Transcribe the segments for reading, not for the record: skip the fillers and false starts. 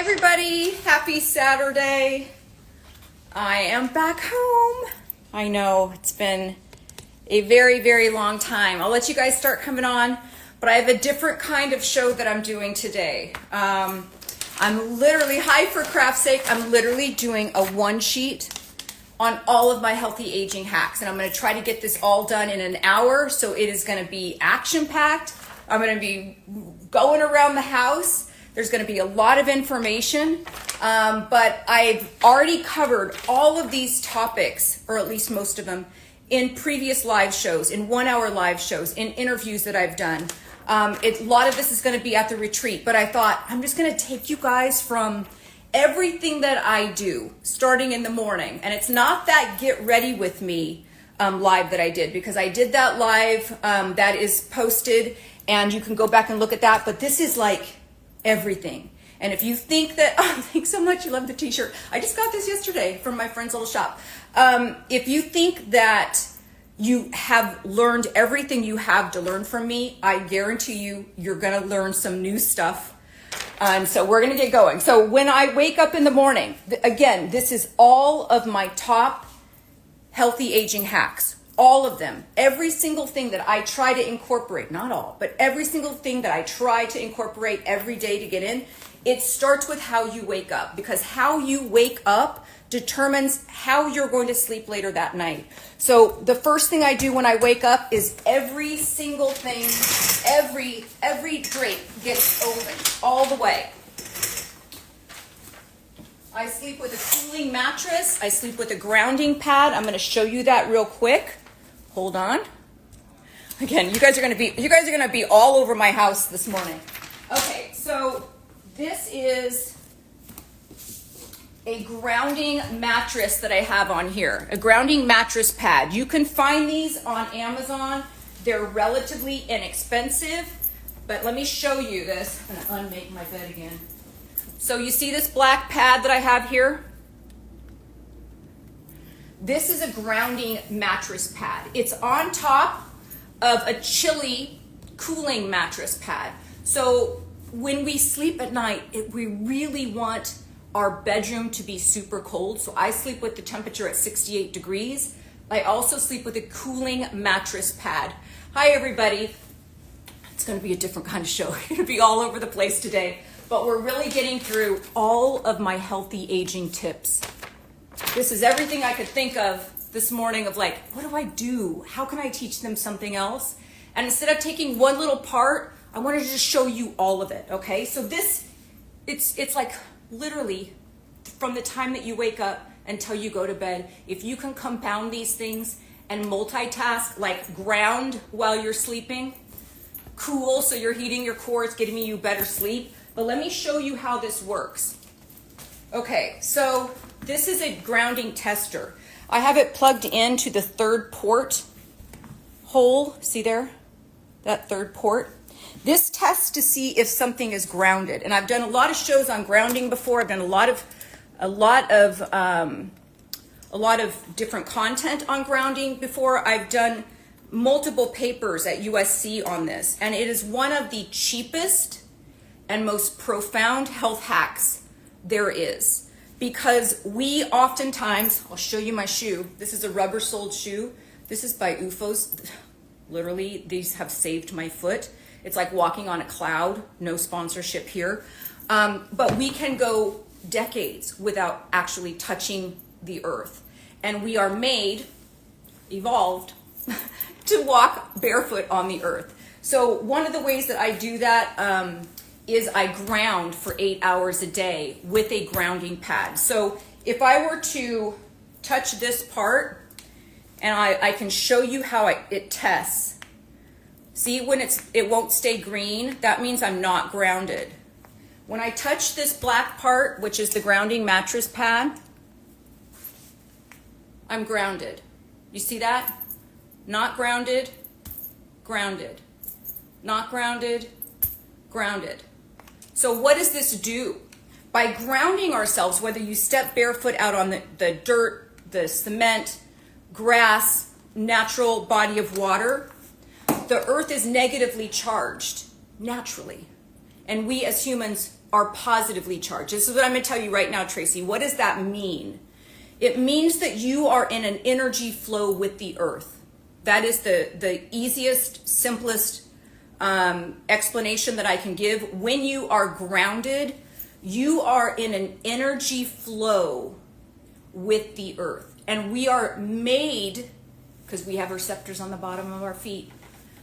Everybody, happy Saturday. I am back home. I know it's been a very long time. I'll let you guys start coming on, but I have a different kind of show that I'm doing today. I'm literally, hi for craft's sake, I'm literally doing a one sheet on all of my healthy aging hacks, and I'm going to try to get this all done in an hour, so it is going to be action packed. I'm going to be going around the house. There's going to be a lot of information, but I've already covered all of these topics, or at least most of them, in previous live shows, in 1 hour live shows, in interviews that I've done. A lot of this is going to be at the retreat, but I thought I'm just going to take you guys from everything that I do starting in the morning. And it's not that get ready with me live that I did, because I did that live that is posted, and you can go back and look at that. But this is like everything. And if you think that, oh, thanks so much, you love the t-shirt. I just got this yesterday from my friend's little shop. If you think that you have learned everything you have to learn from me, I guarantee you, you're gonna learn some new stuff. And so we're gonna get going. So when I wake up in the morning, again, this is all of my top healthy aging hacks. All of them, every single thing that I try to incorporate, not all, but every single thing that I try to incorporate every day to get in, it starts with how you wake up, because how you wake up determines how you're going to sleep later that night. So the first thing I do when I wake up is every single thing, every drape gets open all the way. I sleep with a cooling mattress. I sleep with a grounding pad. I'm going to show you that real quick. Hold on. Again, you guys are gonna be all over my house this morning. Okay, so this is a grounding mattress that I have on here, a grounding mattress pad. You can find these on Amazon. They're relatively inexpensive, but let me show you this. I'm gonna unmake my bed again. So you see this black pad that I have here? This is a grounding mattress pad. It's on top of a chilly cooling mattress pad. So when we sleep at night, we really want our bedroom to be super cold. So I sleep with the temperature at 68 degrees. I also sleep with a cooling mattress pad. Hi everybody. It's gonna be a different kind of show. We're gonna be all over the place today, but we're really getting through all of my healthy aging tips. This is everything I could think of this morning of like, what do I do? How can I teach them something else? And instead of taking one little part, I wanted to just show you all of it, okay? So this, it's like literally from the time that you wake up until you go to bed, if you can compound these things and multitask, like ground while you're sleeping, cool, so you're heating your core, it's getting you better sleep. But let me show you how this works. Okay, so this is a grounding tester. I have it plugged into the third port hole. See there? That third port. This tests to see if something is grounded. And I've done a lot of shows on grounding before. I've done a lot of different content on grounding before. I've done multiple papers at USC on this. And it is one of the cheapest and most profound health hacks there is, because we oftentimes, I'll show you my shoe. This is a rubber soled shoe. This is by UFOs. Literally, these have saved my foot. It's like walking on a cloud. No sponsorship here. But we can go decades without actually touching the earth. And we are evolved, to walk barefoot on the earth. So one of the ways that I do that is I ground for 8 hours a day with a grounding pad. So if I were to touch this part, and I can show you how it tests. See, when it won't stay green, that means I'm not grounded. When I touch this black part, which is the grounding mattress pad, I'm grounded. You see that? Not grounded, grounded. Not grounded, grounded. So what does this do? By grounding ourselves, whether you step barefoot out on the dirt, the cement, grass, natural body of water, the earth is negatively charged naturally. And we as humans are positively charged. This is what I'm going to tell you right now, Tracy. What does that mean? It means that you are in an energy flow with the earth. That is the easiest, simplest explanation that I can give. When you are grounded, you are in an energy flow with the earth. And we are made, because we have receptors on the bottom of our feet,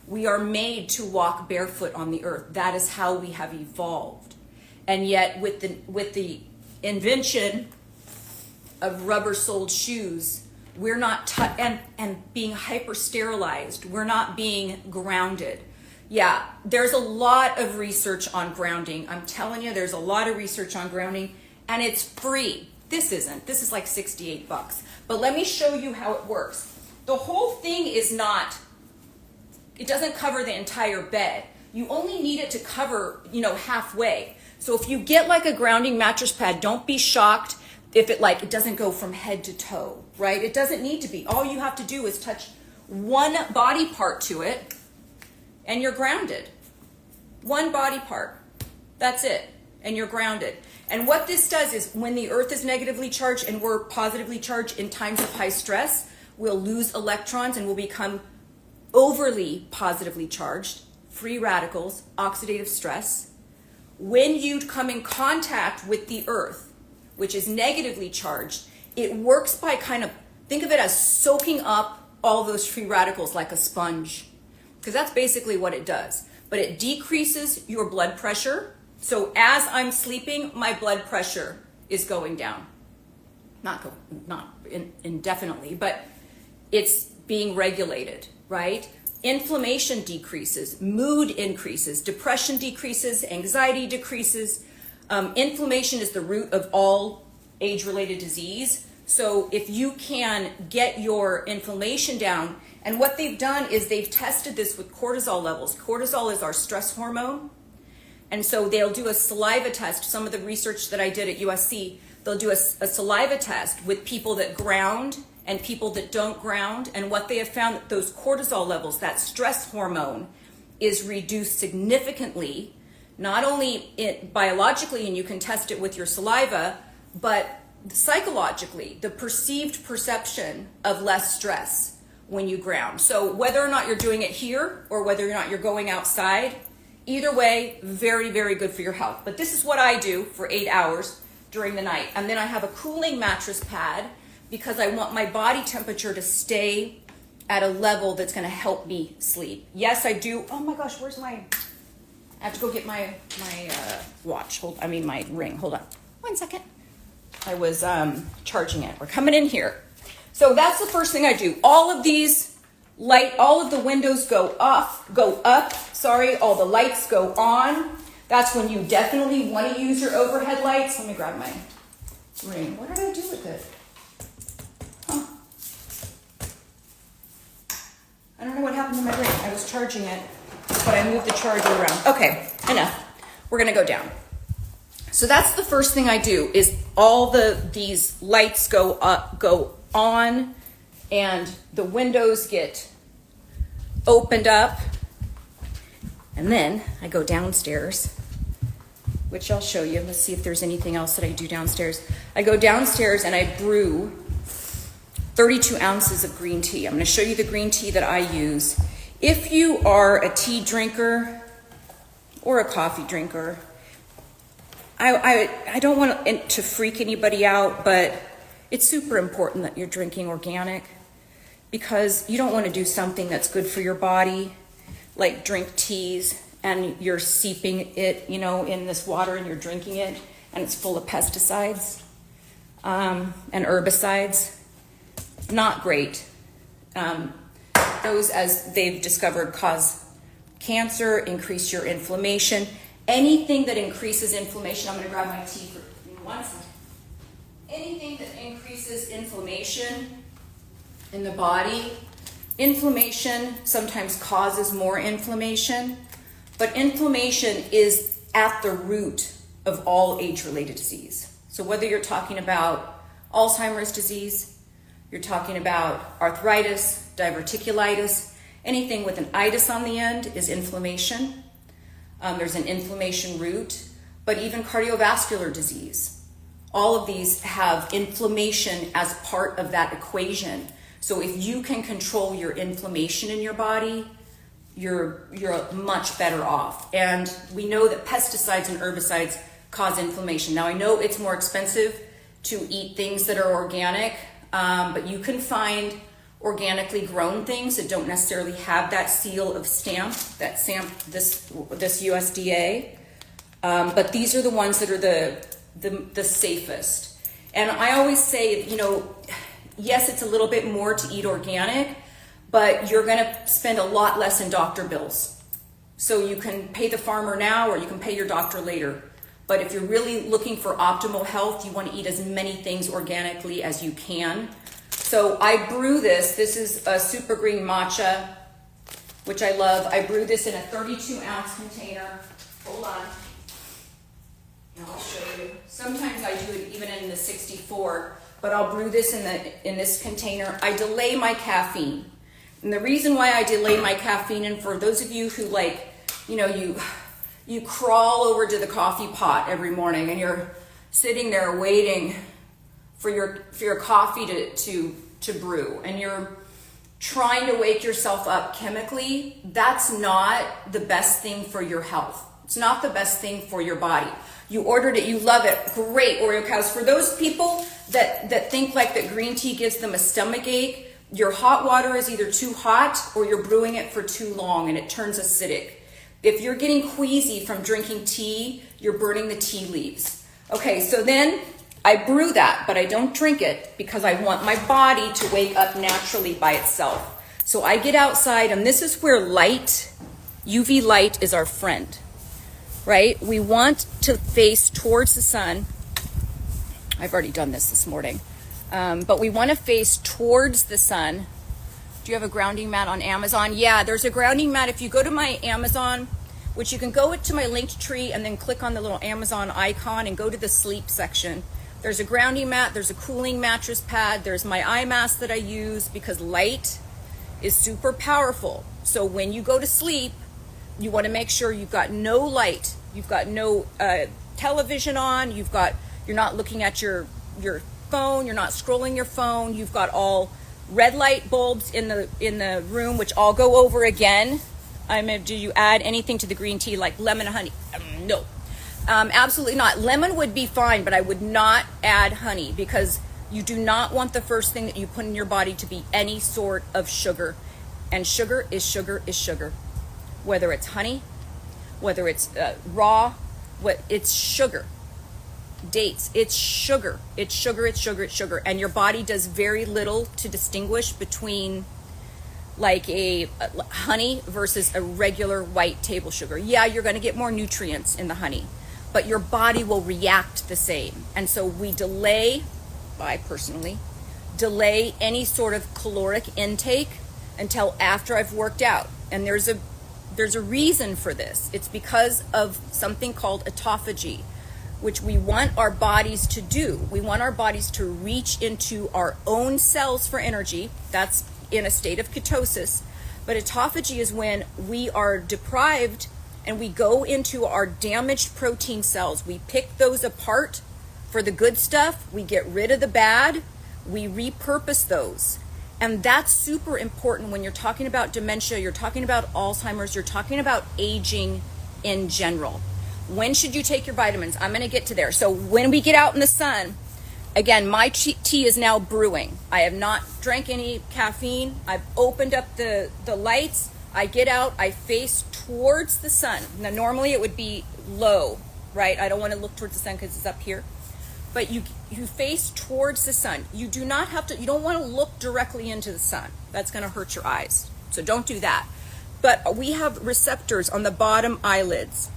we are made to walk barefoot on the earth. That is how we have evolved. And yet with the invention of rubber-soled shoes, we're not and being hyper sterilized, we're not being grounded. Yeah, there's a lot of research on grounding. I'm telling you, there's a lot of research on grounding, and it's free. This isn't. This is like $68. But let me show you how it works. The whole thing is not, it doesn't cover the entire bed. You only need it to cover, halfway. So if you get like a grounding mattress pad, don't be shocked if it doesn't go from head to toe, right? It doesn't need to be. All you have to do is touch one body part to it, and you're grounded. One body part. That's it. And you're grounded. And what this does is when the earth is negatively charged and we're positively charged in times of high stress, we'll lose electrons and we'll become overly positively charged, free radicals, oxidative stress. When you come in contact with the earth, which is negatively charged, it works by think of it as soaking up all those free radicals like a sponge. Because that's basically what it does. But it decreases your blood pressure. So as I'm sleeping, my blood pressure is going down. Not indefinitely, but it's being regulated, right? Inflammation decreases, mood increases, depression decreases, anxiety decreases. Inflammation is the root of all age-related disease. So if you can get your inflammation down, and what they've done is they've tested this with cortisol levels. Cortisol is our stress hormone. And so they'll do a saliva test. Some of the research that I did at USC, they'll do a saliva test with people that ground and people that don't ground. And what they have found, that those cortisol levels, that stress hormone, is reduced significantly, not only biologically, and you can test it with your saliva, but psychologically, the perceived perception of less stress when you ground. So whether or not you're doing it here or whether or not you're going outside, either way, very, very good for your health. But this is what I do for 8 hours during the night. And then I have a cooling mattress pad because I want my body temperature to stay at a level that's going to help me sleep. Yes, I do. Oh my gosh, where's my... I have to go get my watch. My ring. Hold on. 1 second. I was charging it. We're coming in here. So that's the first thing I do. All of these all of the windows go up, all the lights go on. That's when you definitely want to use your overhead lights. Let me grab my ring. What did I do with it? I don't know what happened to my ring. I was charging it, but I moved the charger around. Okay, enough. We're going to go down. So that's the first thing I do is all these lights go on, and the windows get opened up, and then I go downstairs, which I'll show you. Let's see if there's anything else that I do downstairs. I go downstairs and I brew 32 ounces of green tea. I'm going to show you the green tea that I use. If you are a tea drinker or a coffee drinker, I don't want to freak anybody out, but it's super important that you're drinking organic, because you don't want to do something that's good for your body, like drink teas and you're seeping it, in this water and you're drinking it and it's full of pesticides and herbicides. Not great. Those, as they've discovered, cause cancer, increase your inflammation. Anything that increases inflammation, I'm going to grab my tea for 1 second. Anything that increases inflammation in the body, inflammation sometimes causes more inflammation, but inflammation is at the root of all age-related disease. So whether you're talking about Alzheimer's disease, you're talking about arthritis, diverticulitis, anything with an itis on the end is inflammation. There's an inflammation root, but even cardiovascular disease. All of these have inflammation as part of that equation. So if you can control your inflammation in your body, you're much better off. And we know that pesticides and herbicides cause inflammation. Now I know it's more expensive to eat things that are organic, but you can find organically grown things that don't necessarily have that seal of stamp, this USDA. But these are the ones that are the safest. And I always say, you know, yes, it's a little bit more to eat organic, but you're going to spend a lot less in doctor bills. So you can pay the farmer now or you can pay your doctor later. But if you're really looking for optimal health, you want to eat as many things organically as you can. So I brew this. This is a super green matcha, which I love. I brew this in a 32-ounce container. Hold on. And I'll show you. Sometimes I do it even in the 64, but I'll brew this in this container. I delay my caffeine. And the reason why I delay my caffeine, and for those of you who like, you know, you crawl over to the coffee pot every morning and you're sitting there waiting for your coffee to brew, and you're trying to wake yourself up chemically, that's not the best thing for your health. It's not the best thing for your body. You ordered it, you love it, great, Oreo cows. For those people that think like that green tea gives them a stomach ache, your hot water is either too hot or you're brewing it for too long and it turns acidic. If you're getting queasy from drinking tea, you're burning the tea leaves. Okay, so then I brew that, but I don't drink it because I want my body to wake up naturally by itself. So I get outside, and this is where light, UV light, is our friend, right? We want to face towards the sun. I've already done this morning. But we want to face towards the sun. Do you have a grounding mat on Amazon? Yeah, there's a grounding mat. If you go to my Amazon, which you can go to my linked tree and then click on the little Amazon icon and go to the sleep section. There's a grounding mat, there's a cooling mattress pad, there's my eye mask that I use because light is super powerful. So when you go to sleep, you want to make sure you've got no light, you've got no television on, you're not looking at your phone, you're not scrolling your phone, you've got all red light bulbs in the room, which I'll go over again. Do you add anything to the green tea like lemon and honey? No, absolutely not. Lemon would be fine, but I would not add honey because you do not want the first thing that you put in your body to be any sort of sugar. And sugar is sugar is sugar. Whether it's honey, whether it's raw, it's sugar. Dates, it's sugar. It's sugar, it's sugar, it's sugar. And your body does very little to distinguish between like a honey versus a regular white table sugar. Yeah, you're going to get more nutrients in the honey, but your body will react the same. And so I personally delay any sort of caloric intake until after I've worked out. And there's a reason for this. It's because of something called autophagy, which we want our bodies to do. We want our bodies to reach into our own cells for energy. That's in a state of ketosis. But autophagy is when we are deprived and we go into our damaged protein cells. We pick those apart for the good stuff. We get rid of the bad. We repurpose those. And that's super important when you're talking about dementia, you're talking about Alzheimer's, you're talking about aging in general. When should you take your vitamins? I'm going to get to there. So when we get out in the sun, again, my tea is now brewing. I have not drank any caffeine. I've opened up the lights. I get out. I face towards the sun. Now, normally it would be low, right? I don't want to look towards the sun because it's up here. But you face towards the sun. You do not have to, you don't want to look directly into the sun. That's going to hurt your eyes. So don't do that. But we have receptors on the bottom eyelids.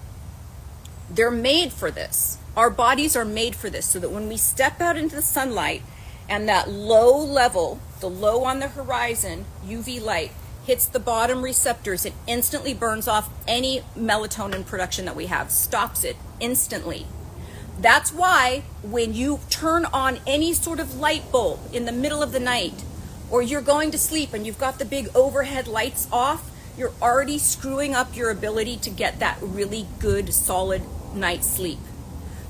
They're made for this. Our bodies are made for this so that when we step out into the sunlight and that low level, the low on the horizon, UV light, hits the bottom receptors, it instantly burns off any melatonin production that we have, stops it instantly. That's why when you turn on any sort of light bulb in the middle of the night, or you're going to sleep and you've got the big overhead lights off, you're already screwing up your ability to get that really good, solid night's sleep.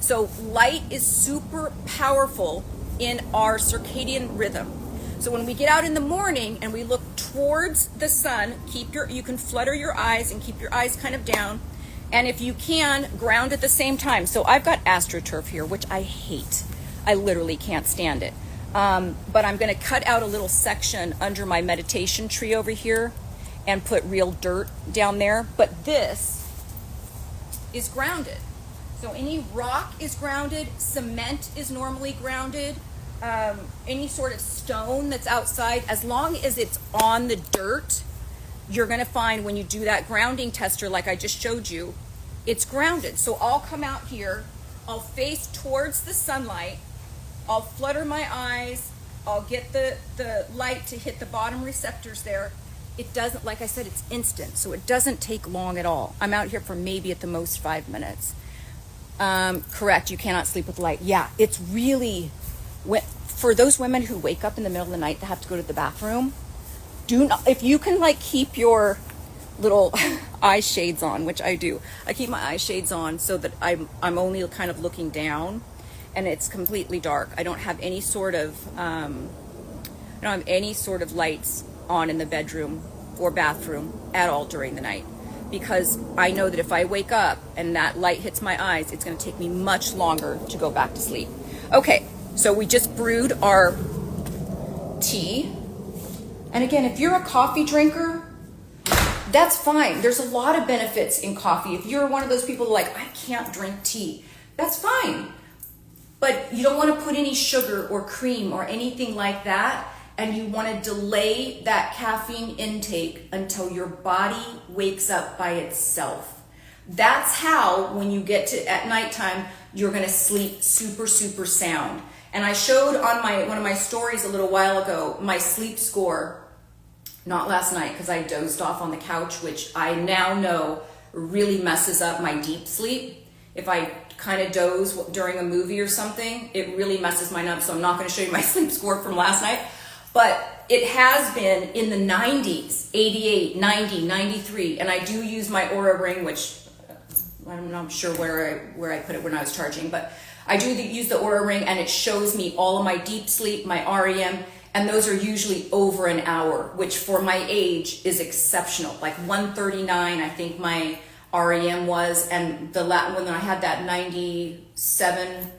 So light is super powerful in our circadian rhythm. So when we get out in the morning and we look towards the sun, you can flutter your eyes and keep your eyes kind of down. And if you can, ground at the same time. So I've got AstroTurf here, which I hate. I literally can't stand it. But I'm going to cut out a little section under my meditation tree over here and put real dirt down there. But this is grounded. So any rock is grounded, cement is normally grounded, any sort of stone that's outside, as long as it's on the dirt, you're gonna find when you do that grounding tester like I just showed you, it's grounded. So I'll come out here, I'll face towards the sunlight, I'll flutter my eyes, I'll get the light to hit the bottom receptors there. It doesn't, like I said, it's instant, so it doesn't take long at all. I'm out here for maybe at the most 5 minutes. Correct, you cannot sleep with light. Yeah, it's really, for those women who wake up in the middle of the night that have to go to the bathroom, do not, if you can like keep your little eye shades on, which I do. I keep my eye shades on so that I'm only kind of looking down and it's completely dark. I don't have any sort of, lights on in the bedroom or bathroom at all during the night, because I know that if I wake up and that light hits my eyes, it's going to take me much longer to go back to sleep. Okay, so we just brewed our tea. And again, if you're a coffee drinker, that's fine. There's a lot of benefits in coffee. If you're one of those people like, I can't drink tea, that's fine. But you don't want to put any sugar or cream or anything like that. And you want to delay that caffeine intake until your body wakes up by itself. That's how, when you get to at nighttime, you're going to sleep super, super sound. And I showed on one of my stories a little while ago, my sleep score, not last night because I dozed off on the couch, which I now know really messes up my deep sleep. If I kind of doze during a movie or something, it really messes mine up. So I'm not going to show you my sleep score from last night. But it has been in the 90s, 88, 90, 93, and I do use my Aura Ring, which I'm not sure where I put it when I was charging, but I do use the Aura Ring, and it shows me all of my deep sleep, my REM, and those are usually over an hour, which for my age is exceptional. Like 139, I think my REM was, and when I had that 97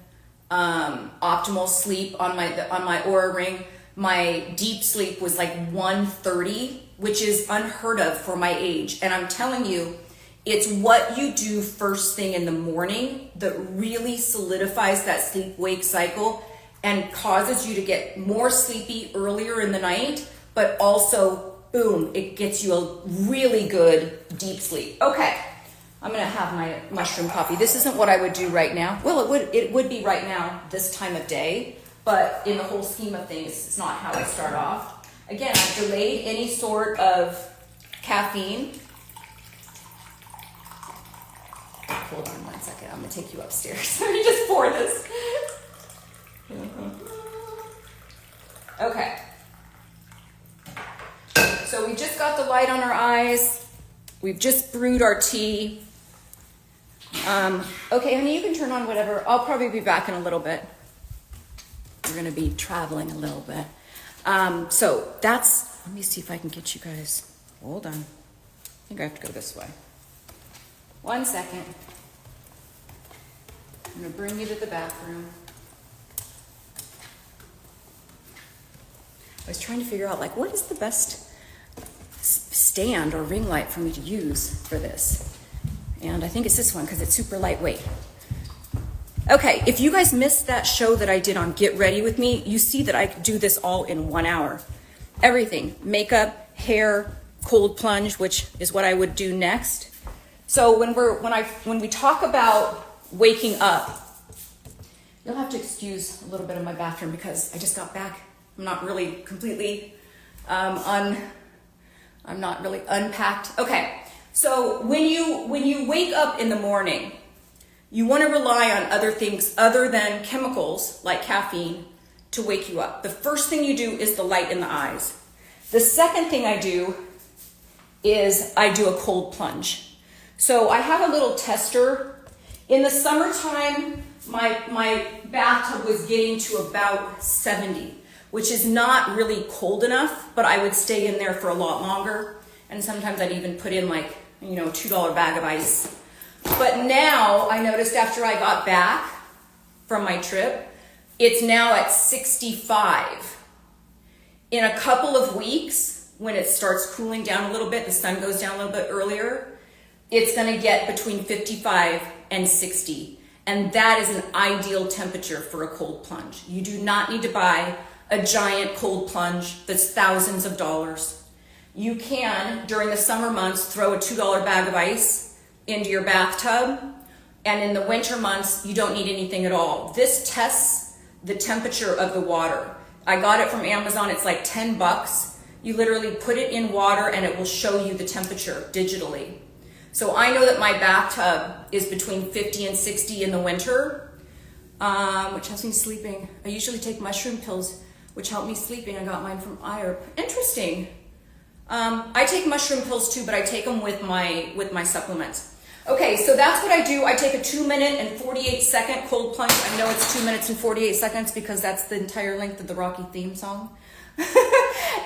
optimal sleep on my Aura Ring, my deep sleep was like 130, which is unheard of for my age. And I'm telling you, it's what you do first thing in the morning that really solidifies that sleep-wake cycle and causes you to get more sleepy earlier in the night, but also, boom, it gets you a really good deep sleep. Okay, I'm gonna have my mushroom coffee. This isn't what I would do right now. Well, it would be right now, this time of day. But in the whole scheme of things, it's not how I start off. Again, I've delayed any sort of caffeine. Hold on 1 second, I'm gonna take you upstairs. Let me just pour this. Okay. So we just got the light on our eyes. We've just brewed our tea. Okay, honey, you can turn on whatever. I'll probably be back in a little bit. We're going to be traveling a little bit. So that's, let me see if I can get you guys. Hold on. I think I have to go this way. 1 second. I'm going to bring you to the bathroom. I was trying to figure out, like, what is the best stand or ring light for me to use for this? And I think it's this one because it's super lightweight. Okay, if you guys missed that show that I did on Get Ready With Me, you see that I do this all in 1 hour. Everything, makeup, hair, cold plunge, which is what I would do next. So when we talk about waking up, you'll have to excuse a little bit of my bathroom because I just got back. I'm not really completely, I'm not really unpacked. Okay, so when you wake up in the morning, you want to rely on other things other than chemicals like caffeine to wake you up. The first thing you do is the light in the eyes. The second thing I do is I do a cold plunge. So I have a little tester. In the summertime, my bathtub was getting to about 70, which is not really cold enough, but I would stay in there for a lot longer. And sometimes I'd even put in like, you know, $2 bag of ice. But now I noticed after I got back from my trip, it's now at 65. In a couple of weeks, when it starts cooling down a little bit, the sun goes down a little bit earlier, it's gonna get between 55 and 60. And that is an ideal temperature for a cold plunge. You do not need to buy a giant cold plunge that's thousands of dollars. You can, during the summer months, throw a $2 bag of ice into your bathtub. And in the winter months, you don't need anything at all. This tests the temperature of the water. I got it from Amazon, it's like 10 bucks. You literally put it in water and it will show you the temperature digitally. So I know that my bathtub is between 50 and 60 in the winter, which has me sleeping. I usually take mushroom pills, which help me sleeping. I got mine from IRP. Interesting. I take mushroom pills too, but I take them with my supplements. Okay, so that's what I do. I take a 2-minute and 48-second cold plunge. I know it's 2 minutes and 48 seconds because that's the entire length of the Rocky theme song.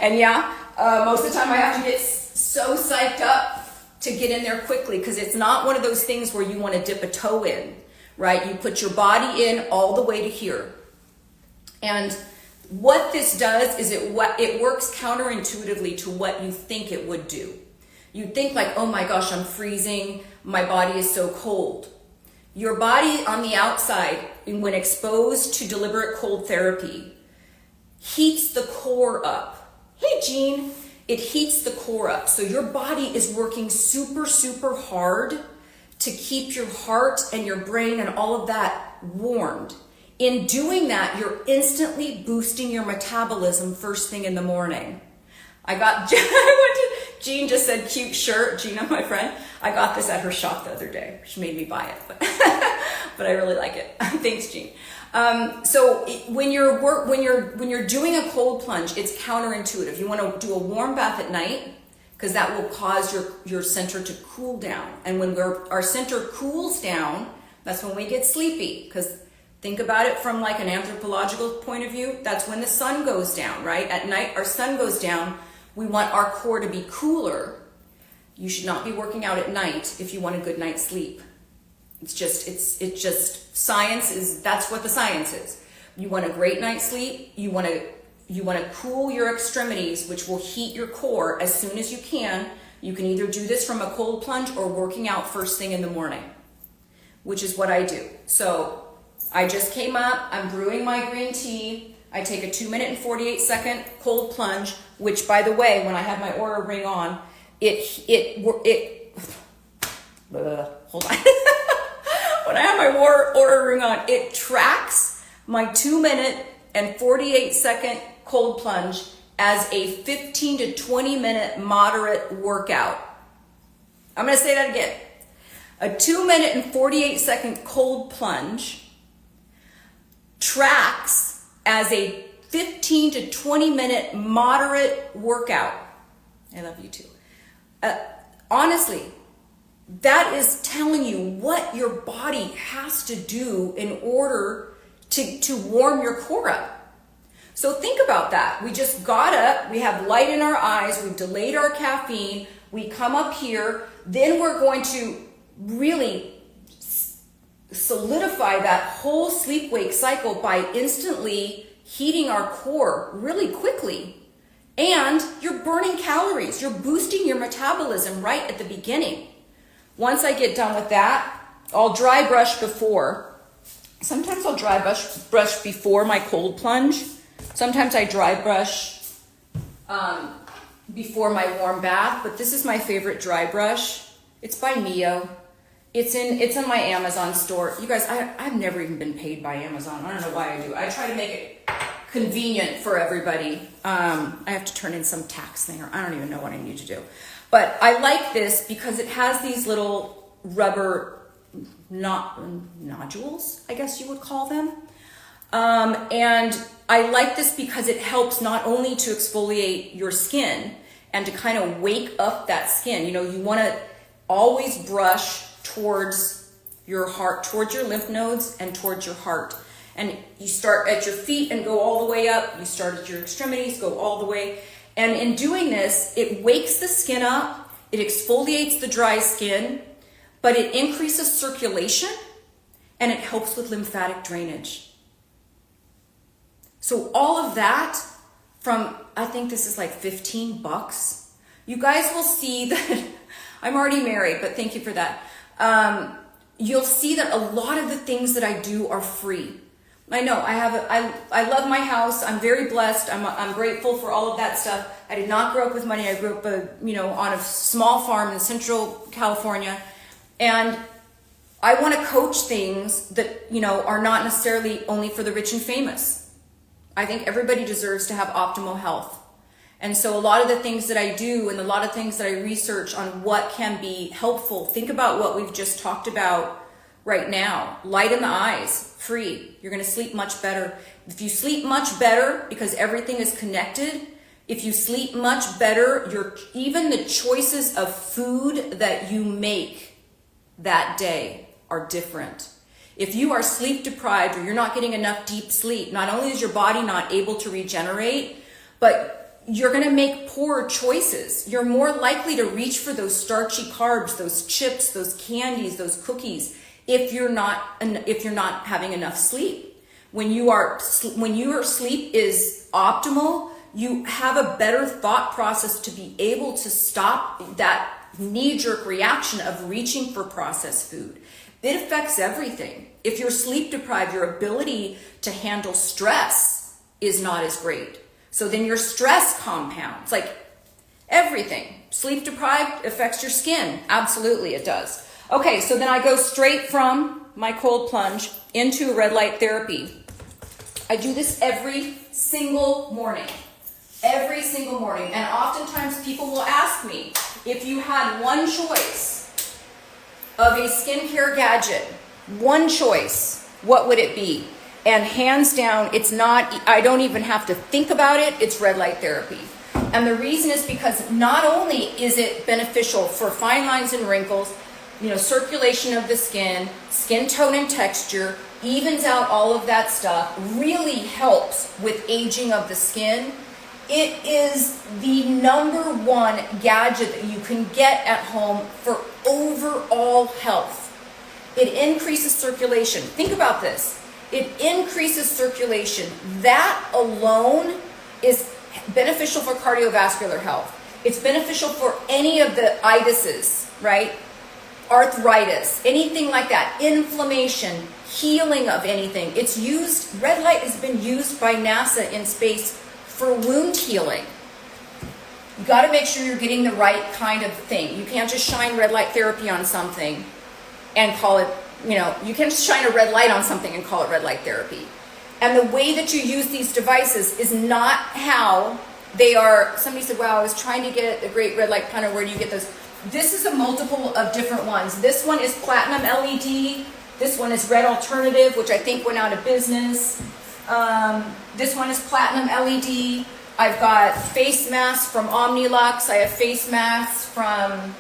And yeah, most of the time I have to get so psyched up to get in there quickly, because it's not one of those things where you want to dip a toe in, right? You put your body in all the way to here. And what this does is it works counterintuitively to what you think it would do. You'd think like, oh my gosh, I'm freezing, my body is so cold. Your body on the outside, when exposed to deliberate cold therapy, heats the core up. Hey, Jean. It heats the core up. So your body is working super, super hard to keep your heart and your brain and all of that warmed. In doing that, you're instantly boosting your metabolism first thing in the morning. Jean just said cute shirt. Gina, my friend, I got this at her shop the other day. She made me buy it, but I really like it. Thanks, Jean. So when you're doing a cold plunge, it's counterintuitive. You want to do a warm bath at night because that will cause your center to cool down. And when our center cools down, that's when we get sleepy. Because think about it from like an anthropological point of view. That's when the sun goes down, right? At night, our sun goes down. We want our core to be cooler. You should not be working out at night if you want a good night's sleep. It's just science is, that's what the science is. You want a great night's sleep. You want to cool your extremities, which will heat your core as soon as you can. You can either do this from a cold plunge or working out first thing in the morning, which is what I do. So I just came up, I'm brewing my green tea. I take a 2-minute and 48-second cold plunge, which by the way, when I have my Oura ring on, hold on. When I have my Oura ring on, it tracks my 2-minute and 48-second cold plunge as a 15 to 20-minute moderate workout. I'm going to say that again. A 2-minute and 48-second cold plunge tracks as a 15 to 20-minute moderate workout. I love you too. Honestly, that is telling you what your body has to do in order to warm your core up. So think about that. We just got up, we have light in our eyes, we've delayed our caffeine, we come up here, then we're going to really solidify that whole sleep-wake cycle by instantly heating our core really quickly. And you're burning calories, you're boosting your metabolism right at the beginning. Once I get done with that, I'll dry brush before. Sometimes I'll dry brush before my cold plunge. Sometimes I dry brush before my warm bath, but this is my favorite dry brush. It's by Mio. It's in my Amazon store. You guys, I've never even been paid by Amazon. I don't know why I do. I try to make it convenient for everybody. I have to turn in some tax thing, or I don't even know what I need to do. But I like this because it has these little rubber nodules, I guess you would call them. And I like this because it helps not only to exfoliate your skin and to kind of wake up that skin. You know, you want to always brush towards your heart, towards your lymph nodes and towards your heart. And you start at your feet and go all the way up. You start at your extremities, go all the way. And in doing this, it wakes the skin up, it exfoliates the dry skin, but it increases circulation and it helps with lymphatic drainage. So all of that from, I think this is like $15. You guys will see that I'm already married, but thank you for that. You'll see that a lot of the things that I do are free. I know I love my house. I'm very blessed. I'm grateful for all of that stuff. I did not grow up with money. I grew up, on a small farm in Central California, and I want to coach things that, are not necessarily only for the rich and famous. I think everybody deserves to have optimal health. And so a lot of the things that I do and a lot of things that I research on what can be helpful, think about what we've just talked about right now. Light in the eyes, free. You're going to sleep much better. If you sleep much better, because everything is connected, if you sleep much better, even the choices of food that you make that day are different. If you are sleep deprived or you're not getting enough deep sleep, not only is your body not able to regenerate, but you're going to make poorer choices. You're more likely to reach for those starchy carbs, those chips, those candies, those cookies, if you're not having enough sleep. When your sleep is optimal, you have a better thought process to be able to stop that knee-jerk reaction of reaching for processed food. It affects everything. If you're sleep deprived, your ability to handle stress is not as great. So then your stress compounds, like everything. Sleep deprived affects your skin. Absolutely, it does. Okay, so then I go straight from my cold plunge into red light therapy. I do this every single morning. Every single morning. And oftentimes people will ask me, if you had one choice of a skincare gadget, one choice, what would it be? And hands down, I don't even have to think about it, it's red light therapy. And the reason is because not only is it beneficial for fine lines and wrinkles, circulation of the skin tone and texture, evens out all of that stuff, really helps with aging of the skin. It is the #1 gadget that you can get at home for overall health. It increases circulation. Think about this. It increases circulation. That alone is beneficial for cardiovascular health. It's beneficial for any of the itises, right? Arthritis, anything like that, inflammation, healing of anything. Red light has been used by NASA in space for wound healing. You got to make sure you're getting the right kind of thing. You can't just shine red light therapy on something and call it, you can't just shine a red light on something and call it red light therapy. And the way that you use these devices is not how they are. Somebody said, wow, I was trying to get a great red light planner. Where do you get those? This is a multiple of different ones. This one is platinum LED. This one is red alternative, which I think went out of business. This one is platinum LED. I've got face masks from Omnilux. I have face masks from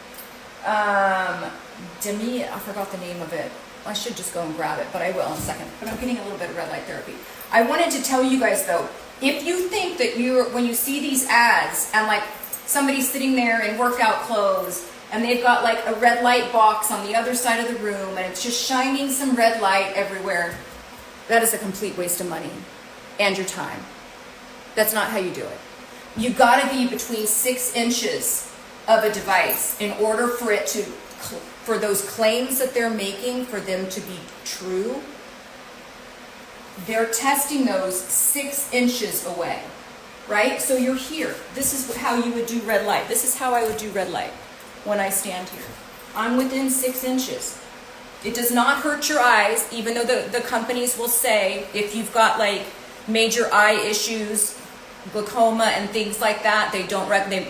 Demi. I forgot the name of it. I should just go and grab it, but I will in a second. But I'm getting a little bit of red light therapy. I wanted to tell you guys though, if you think that when you see these ads and like somebody's sitting there in workout clothes and they've got like a red light box on the other side of the room and it's just shining some red light everywhere, that is a complete waste of money and your time. That's not how you do it. You got to be between 6 inches of a device in order for those claims that they're making, for them to be true. They're testing those 6 inches away, right? So you're here. This is how you would do red light. This is how I would do red light when I stand here. I'm within 6 inches. It does not hurt your eyes, even though the companies will say if you've got like major eye issues, glaucoma and things like that, they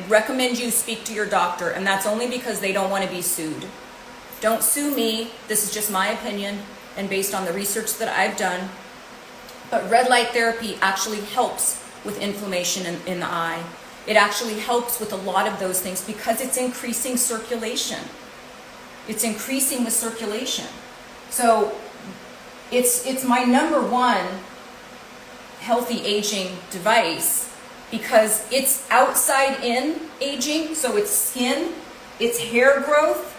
recommend you speak to your doctor, and that's only because they don't want to be sued. Don't sue me. This is just my opinion and based on the research that I've done. But red light therapy actually helps with inflammation in the eye. It actually helps with a lot of those things because it's increasing circulation. It's increasing the circulation. So it's my number one healthy aging device because it's outside in aging. So it's skin, it's hair growth,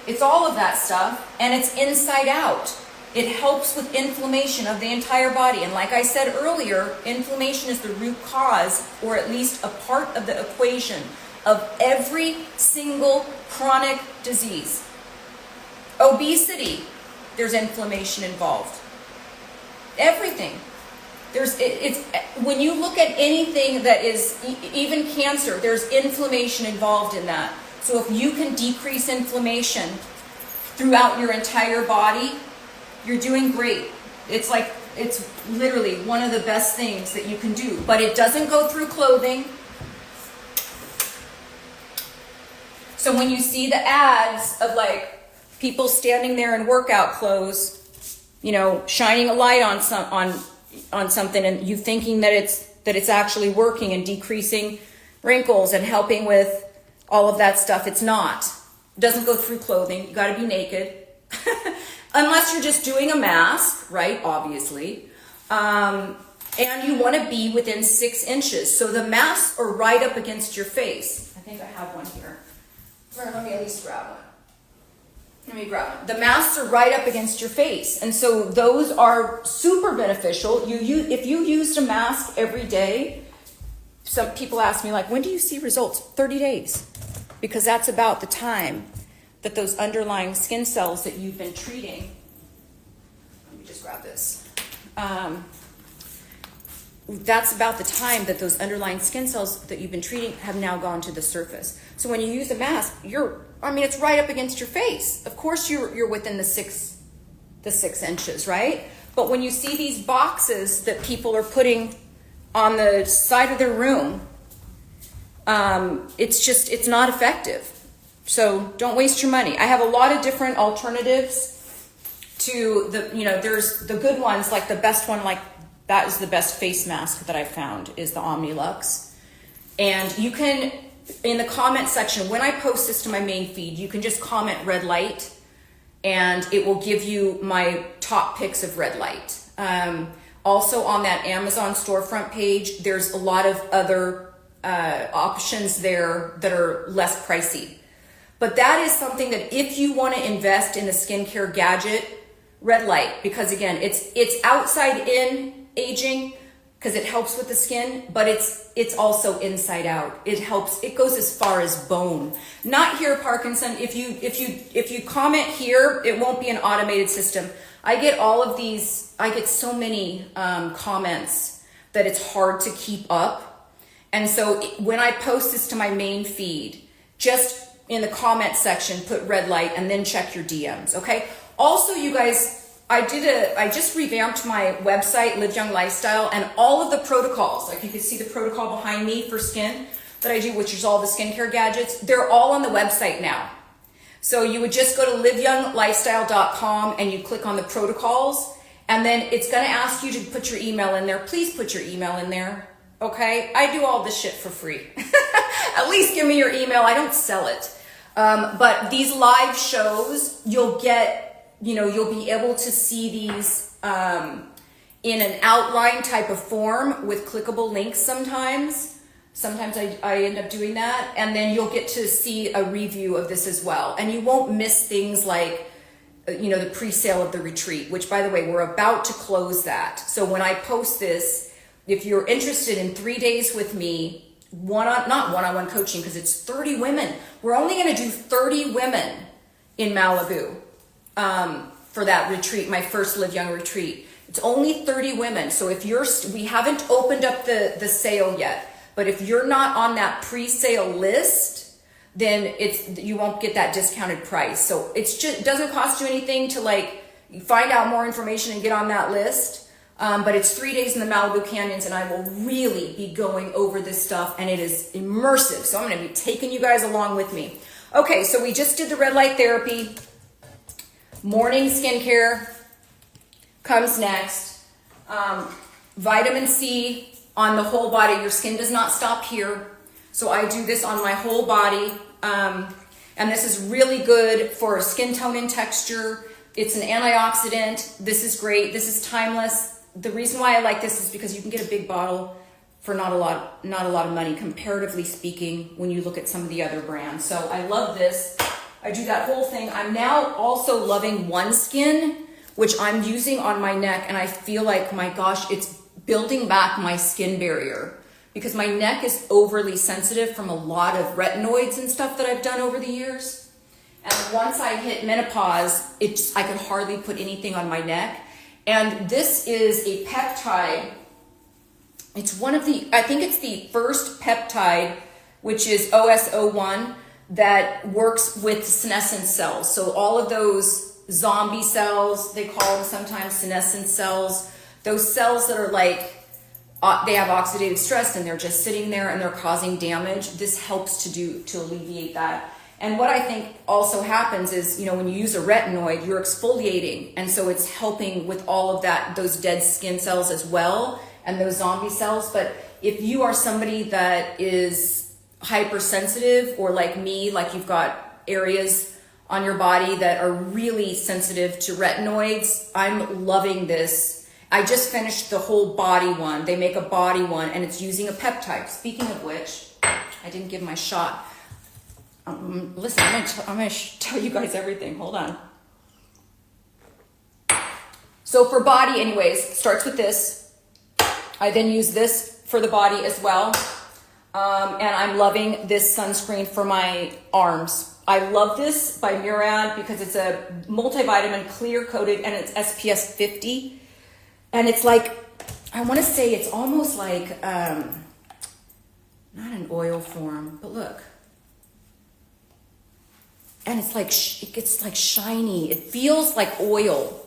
it's all of that stuff, and it's inside out. It helps with inflammation of the entire body. And like I said earlier, inflammation is the root cause, or at least a part of the equation, of every single chronic disease. Obesity, there's inflammation involved. Everything. It's when you look at anything that is, even cancer, there's inflammation involved in that. So if you can decrease inflammation throughout your entire body, you're doing great. It's literally one of the best things that you can do. But it doesn't go through clothing. So when you see the ads of like people standing there in workout clothes, you know, shining a light on something, and you thinking that it's actually working and decreasing wrinkles and helping with all of that stuff, it's not. It doesn't go through clothing. You got to be naked. Unless you're just doing a mask, right? Obviously. And you want to be within 6 inches. So the masks are right up against your face. I think I have one here. Let me at least grab one. Let me grab one. The masks are right up against your face. And so those are super beneficial. If you used a mask every day, some people ask me, like, when do you see results? 30 days. Because that's about the time that those underlying skin cells that you've been treating, let me just grab this. That's about the time that those underlying skin cells that you've been treating have now gone to the surface. So when you use a mask, it's right up against your face. Of course you're within the 6 inches, right? But when you see these boxes that people are putting on the side of their room, it's not effective. So don't waste your money. I have a lot of different alternatives to there's the good ones, like the best one, like that is the best face mask that I've found, is the Omnilux. And you can, in the comment section, when I post this to my main feed, you can just comment red light and it will give you my top picks of red light. Also on that Amazon storefront page, there's a lot of other options there that are less pricey. But that is something that if you want to invest in a skincare gadget, red light, because again, it's outside in aging because it helps with the skin, but it's also inside out. It helps. It goes as far as bone. Not here, Parkinson. If you comment here, it won't be an automated system. I get all of these. I get so many comments that it's hard to keep up. And so when I post this to my main feed, just in the comment section, put red light and then check your DMs. Okay. Also, you guys, I just revamped my website, Live Young Lifestyle, and all of the protocols, like you can see the protocol behind me for skin that I do, which is all the skincare gadgets, they're all on the website now. So you would just go to liveyounglifestyle.com and you click on the protocols, and then it's going to ask you to put your email in there. Please put your email in there. Okay. I do all this shit for free. At least give me your email. I don't sell it. But these live shows, you'll be able to see these in an outline type of form with clickable links sometimes. Sometimes I end up doing that. And then you'll get to see a review of this as well. And you won't miss things like, the pre-sale of the retreat, which, by the way, we're about to close that. So when I post this, if you're interested in 3 days with me, not one-on-one coaching, because it's 30 women. We're only going to do 30 women in Malibu for that retreat, my first Live Young retreat. It's only 30 women. So if we haven't opened up the sale yet, but if you're not on that pre-sale list, then you won't get that discounted price. So it doesn't cost you anything to find out more information and get on that list. But it's 3 days in the Malibu Canyons, and I will really be going over this stuff, and it is immersive. So I'm going to be taking you guys along with me. Okay, so we just did the red light therapy. Morning skincare comes next. Vitamin C on the whole body. Your skin does not stop here. So I do this on my whole body. And this is really good for skin tone and texture. It's an antioxidant. This is great. This is timeless. The reason why I like this is because you can get a big bottle for not a lot of money, comparatively speaking, when you look at some of the other brands. So I love this. I do that whole thing. I'm now also loving OneSkin, which I'm using on my neck, and I feel like, my gosh, it's building back my skin barrier because my neck is overly sensitive from a lot of retinoids and stuff that I've done over the years. And once I hit menopause, I could hardly put anything on my neck. And this is a peptide. It's I think it's the first peptide, which is OS01, that works with senescent cells. So all of those zombie cells, they call them sometimes senescent cells, those cells that are like, they have oxidative stress and they're just sitting there and they're causing damage. This helps to alleviate that. And what I think also happens is, when you use a retinoid, you're exfoliating. And so it's helping with all of that, those dead skin cells as well, and those zombie cells. But if you are somebody that is hypersensitive, or like me, like you've got areas on your body that are really sensitive to retinoids, I'm loving this. I just finished the whole body one. They make a body one and it's using a peptide. Speaking of which, I didn't give my shot. Listen, I'm going to tell you guys everything. Hold on. So for body, anyways, starts with this. I then use this for the body as well. And I'm loving this sunscreen for my arms. I love this by Murad because it's a multivitamin, clear coated, and it's SPF 50. And it's like, I want to say it's almost like, not an oil form, but look. And it's like, it gets like shiny. It feels like oil.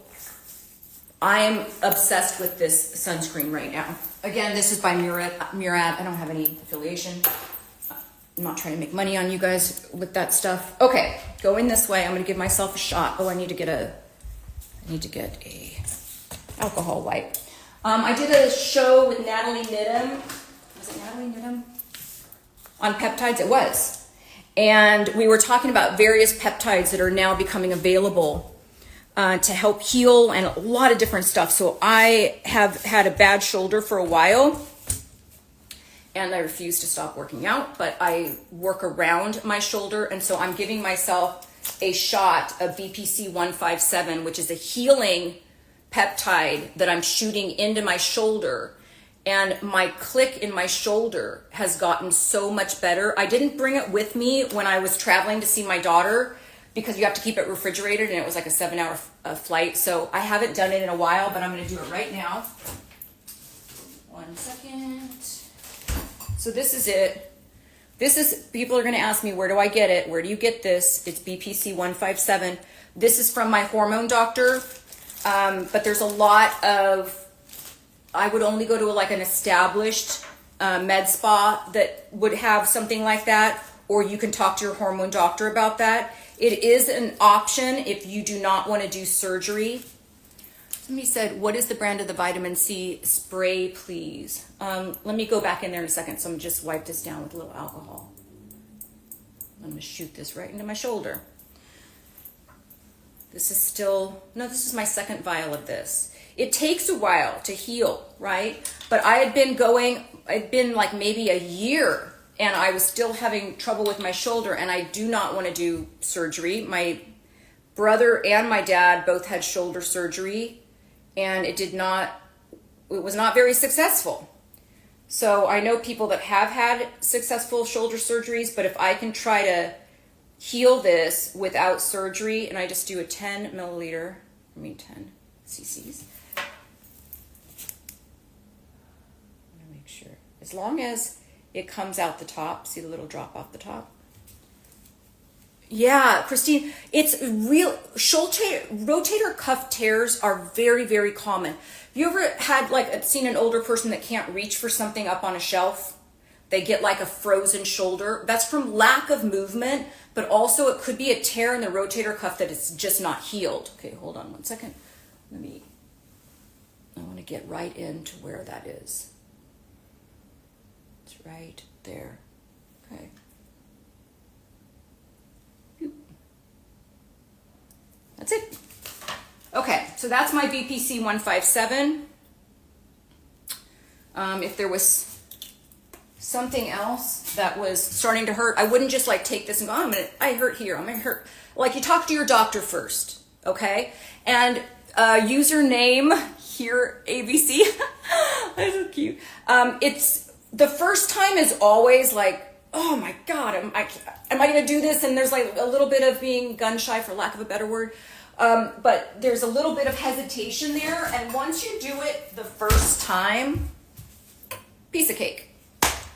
I am obsessed with this sunscreen right now. Again, this is by Murad. I don't have any affiliation. I'm not trying to make money on you guys with that stuff. Okay, going this way. I'm going to give myself a shot. Oh, I need to get a alcohol wipe. I did a show with Natalie Nidham. Was it Natalie Nidham? On peptides? It was. And we were talking about various peptides that are now becoming available to help heal and a lot of different stuff. So I have had a bad shoulder for a while and I refuse to stop working out, but I work around my shoulder. And so I'm giving myself a shot of BPC 157, which is a healing peptide that I'm shooting into my shoulder. And my click in my shoulder has gotten so much better. I didn't bring it with me when I was traveling to see my daughter because you have to keep it refrigerated and it was like a 7-hour flight. So I haven't done it in a while, but I'm going to do it right now. 1 second. So this is it. People are going to ask me, where do I get it? Where do you get this? It's BPC 157. This is from my hormone doctor. But there's a lot of, I would only go to like an established med spa that would have something like that, or you can talk to your hormone doctor about that. It is an option if you do not want to do surgery. Somebody said, what is the brand of the vitamin C spray, please? Let me go back in there in a second. So I'm gonna just wipe this down with a little alcohol. I'm gonna shoot this right into my shoulder. This is my second vial of this. It takes a while to heal, right? But I'd been like maybe a year and I was still having trouble with my shoulder and I do not want to do surgery. My brother and my dad both had shoulder surgery and it was not very successful. So I know people that have had successful shoulder surgeries, but if I can try to heal this without surgery, and I just do a 10 cc's. Make sure, as long as it comes out the top, see the little drop off the top? Yeah, Christine, it's real. Rotator cuff tears are very, very common. You ever had seen an older person that can't reach for something up on a shelf? They get like a frozen shoulder. That's from lack of movement, but also it could be a tear in the rotator cuff that it's just not healed. Okay, hold on 1 second. I want to get right into where that is. It's right there. Okay. That's it. Okay, so that's my BPC 157. If there was something else that was starting to hurt, I wouldn't just like take this and go, oh, I hurt here, I'm gonna hurt. Like, you talk to your doctor first, okay? And username here, ABC. That's so cute. It's the first time is always like, oh my God, am I gonna do this? And there's like a little bit of being gun shy, for lack of a better word. But there's a little bit of hesitation there. And once you do it the first time, piece of cake.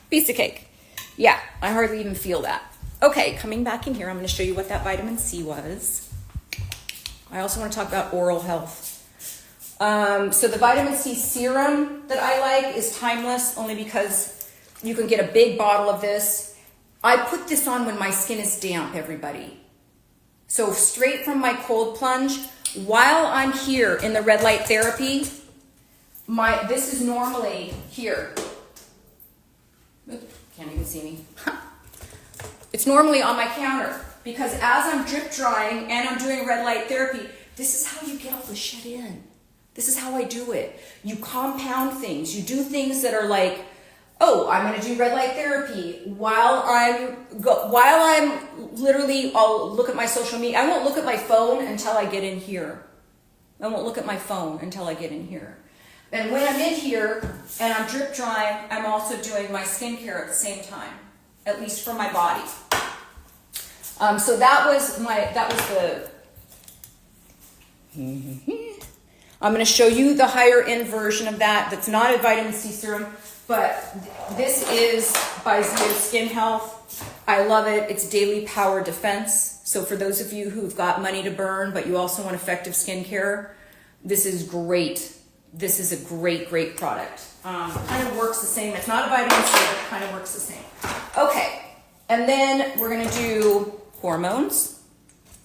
Piece of cake. Yeah, I hardly even feel that. Okay, coming back in here, I'm going to show you what that vitamin C was. I also want to talk about oral health. So the vitamin C serum that I like is timeless, only because you can get a big bottle of this. I put this on when my skin is damp, everybody. So straight from my cold plunge, while I'm here in the red light therapy, this is normally here. Can't even see me. It's normally on my counter, because as I'm drip drying and I'm doing red light therapy, this is how you get all the shit in. This is how I do it. You compound things. You do things that are like, oh, I'm going to do red light therapy while I'm literally, I'll look at my social media. I won't look at my phone until I get in here. I won't look at my phone until I get in here. And when I'm in here and I'm drip drying, I'm also doing my skincare at the same time, at least for my body. So that was the. I'm going to show you the higher end version of that. That's not a vitamin C serum, but this is by Zeo Skin Health. I love it. It's Daily Power Defense. So for those of you who've got money to burn, but you also want effective skincare, this is great. This is a great, great product. Kind of works the same. It's not a vitamin C, but it kind of works the same. Okay, and then we're going to do hormones.